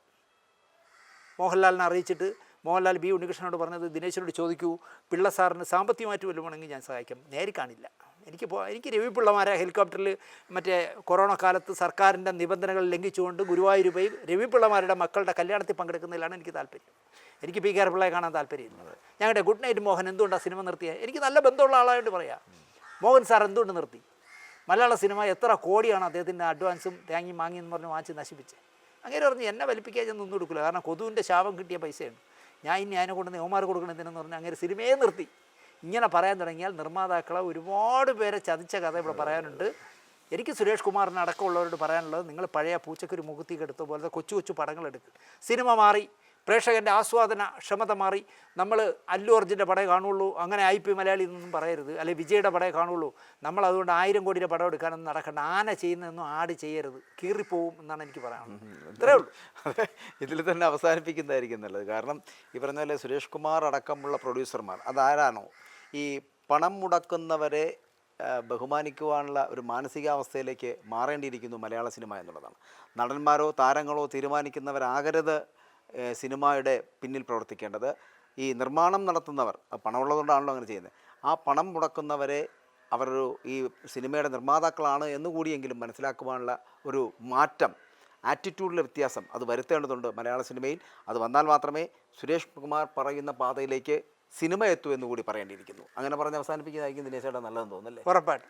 S1: മോഹൻലാലിനെ അറിയിച്ചിട്ട് മോഹൻലാൽ B. ഉണ്ണികൃഷ്ണനോട് പറഞ്ഞത്, ദിനേശനോട് ചോദിക്കൂ, പിള്ള സാറിന് സാമ്പത്തികമായിട്ട് വല്ലതും വേണമെങ്കിൽ ഞാൻ സഹായിക്കാം. നേരി കാണില്ല. എനിക്ക് രവി പിള്ളമാരെ ഹെലികോപ്റ്ററിൽ മറ്റേ കൊറോണ കാലത്ത് സർക്കാരിൻ്റെ നിബന്ധനകൾ ലംഘിച്ചുകൊണ്ട് ഗുരുവായൂർ പോയി രവി പിള്ളമാരുടെ മക്കളുടെ കല്യാണത്തിൽ പങ്കെടുക്കുന്നതിലാണ് എനിക്ക് താല്പര്യം. എനിക്ക് PKR പിള്ളയെ കാണാൻ താല്പര്യമില്ല. ഞങ്ങളുടെ ഗുഡ് നൈറ്റ് മോഹൻ എന്തുകൊണ്ടാണ് സിനിമ നിർത്തിയത്? എനിക്ക് നല്ല ബന്ധമുള്ള ആളായിട്ട് പറയാം. മോഹൻ സാർ എന്തുകൊണ്ട് നിർത്തി? മലയാള സിനിമ എത്ര കോടിയാണ് അദ്ദേഹത്തിൻ്റെ അഡ്വാൻസും തേങ്ങി മാങ്ങി എന്ന് പറഞ്ഞ് വാങ്ങിച്ച് നശിപ്പിച്ചത്. അങ്ങനെ പറഞ്ഞ് എന്നെ വലിപ്പിക്കാൻ ഞാൻ ഒന്നും കൊടുക്കില്ല, കാരണം കൊതുവിൻ്റെ ശാപം കിട്ടിയ പൈസയാണ്. ഞാൻ ഇനി അതിനെ കൊണ്ട് നെയ്മാർ കൊടുക്കണമെന്ന് പറഞ്ഞ് അങ്ങനെ സിനിമയെ നിർത്തി. ഇങ്ങനെ പറയാൻ തുടങ്ങിയാൽ നിർമ്മാതാക്കളെ ഒരുപാട് പേരെ ചതിച്ച കഥ ഇവിടെ പറയാനുണ്ട്. എനിക്ക് സുരേഷ് കുമാറിന് അടക്കമുള്ളവരോട് പറയാനുള്ളത്, നിങ്ങൾ പഴയ പൂച്ചക്കൊരു മുഖത്തേക്ക് എടുത്ത പോലത്തെ കൊച്ചു കൊച്ചു പടങ്ങൾ എടുക്കുക. സിനിമ മാറി, പ്രേക്ഷകൻ്റെ ആസ്വാദന ക്ഷമത മാറി. നമ്മൾ അല്ലു അർജുൻ്റെ പടേ കാണുള്ളൂ, അങ്ങനെ IP മലയാളി എന്നൊന്നും പറയരുത്, അല്ലെങ്കിൽ വിജയുടെ പടേ കാണുള്ളൂ. നമ്മൾ അതുകൊണ്ട് 1000 കോടിയുടെ പടം എടുക്കാനൊന്നും നടക്കണ്ട. ആന ചെയ്യുന്നതൊന്നും ആട് ചെയ്യരുത്, കീറിപ്പോവും എന്നാണ് എനിക്ക് പറയാനുള്ളത്. ഇത്രയേ ഉള്ളൂ.
S2: ഇതിൽ തന്നെ അവസാനിപ്പിക്കുന്നതായിരിക്കും നല്ലത്. കാരണം ഈ പറഞ്ഞ പോലെ സുരേഷ് കുമാർ അടക്കമുള്ള പ്രൊഡ്യൂസർമാർ അതാരാണോ ഈ പണം മുടക്കുന്നവരെ ബഹുമാനിക്കുവാനുള്ള ഒരു മാനസികാവസ്ഥയിലേക്ക് മാറേണ്ടിയിരിക്കുന്നു മലയാള സിനിമ എന്നുള്ളതാണ്. നടന്മാരോ താരങ്ങളോ തീരുമാനിക്കുന്നവരാകരുത് സിനിമയുടെ പിന്നിൽ പ്രവർത്തിക്കേണ്ടത്. ഈ നിർമ്മാണം നടത്തുന്നവർ, പണമുള്ളതുകൊണ്ടാണല്ലോ അങ്ങനെ ചെയ്യുന്നത്, ആ പണം മുടക്കുന്നവരെ അവരൊരു ഈ സിനിമയുടെ നിർമ്മാതാക്കളാണ് എന്നുകൂടിയെങ്കിലും മനസ്സിലാക്കുവാനുള്ള ഒരു മാറ്റം, ആറ്റിറ്റ്യൂഡിലെ വ്യത്യാസം അത് വരുത്തേണ്ടതുണ്ട് മലയാള സിനിമയിൽ. അത് വന്നാൽ മാത്രമേ സുരേഷ് കുമാർ പറയുന്ന പാതയിലേക്ക് സിനിമ എത്തൂ എന്ന് കൂടി പറയേണ്ടിയിരിക്കുന്നു. അങ്ങനെ പറഞ്ഞ് അവസാനിപ്പിക്കുന്നതായിരിക്കും ദിനേശേട്ടാ നല്ലതെന്ന് തോന്നുന്നല്ലേ?
S1: ഉറപ്പായിട്ടും.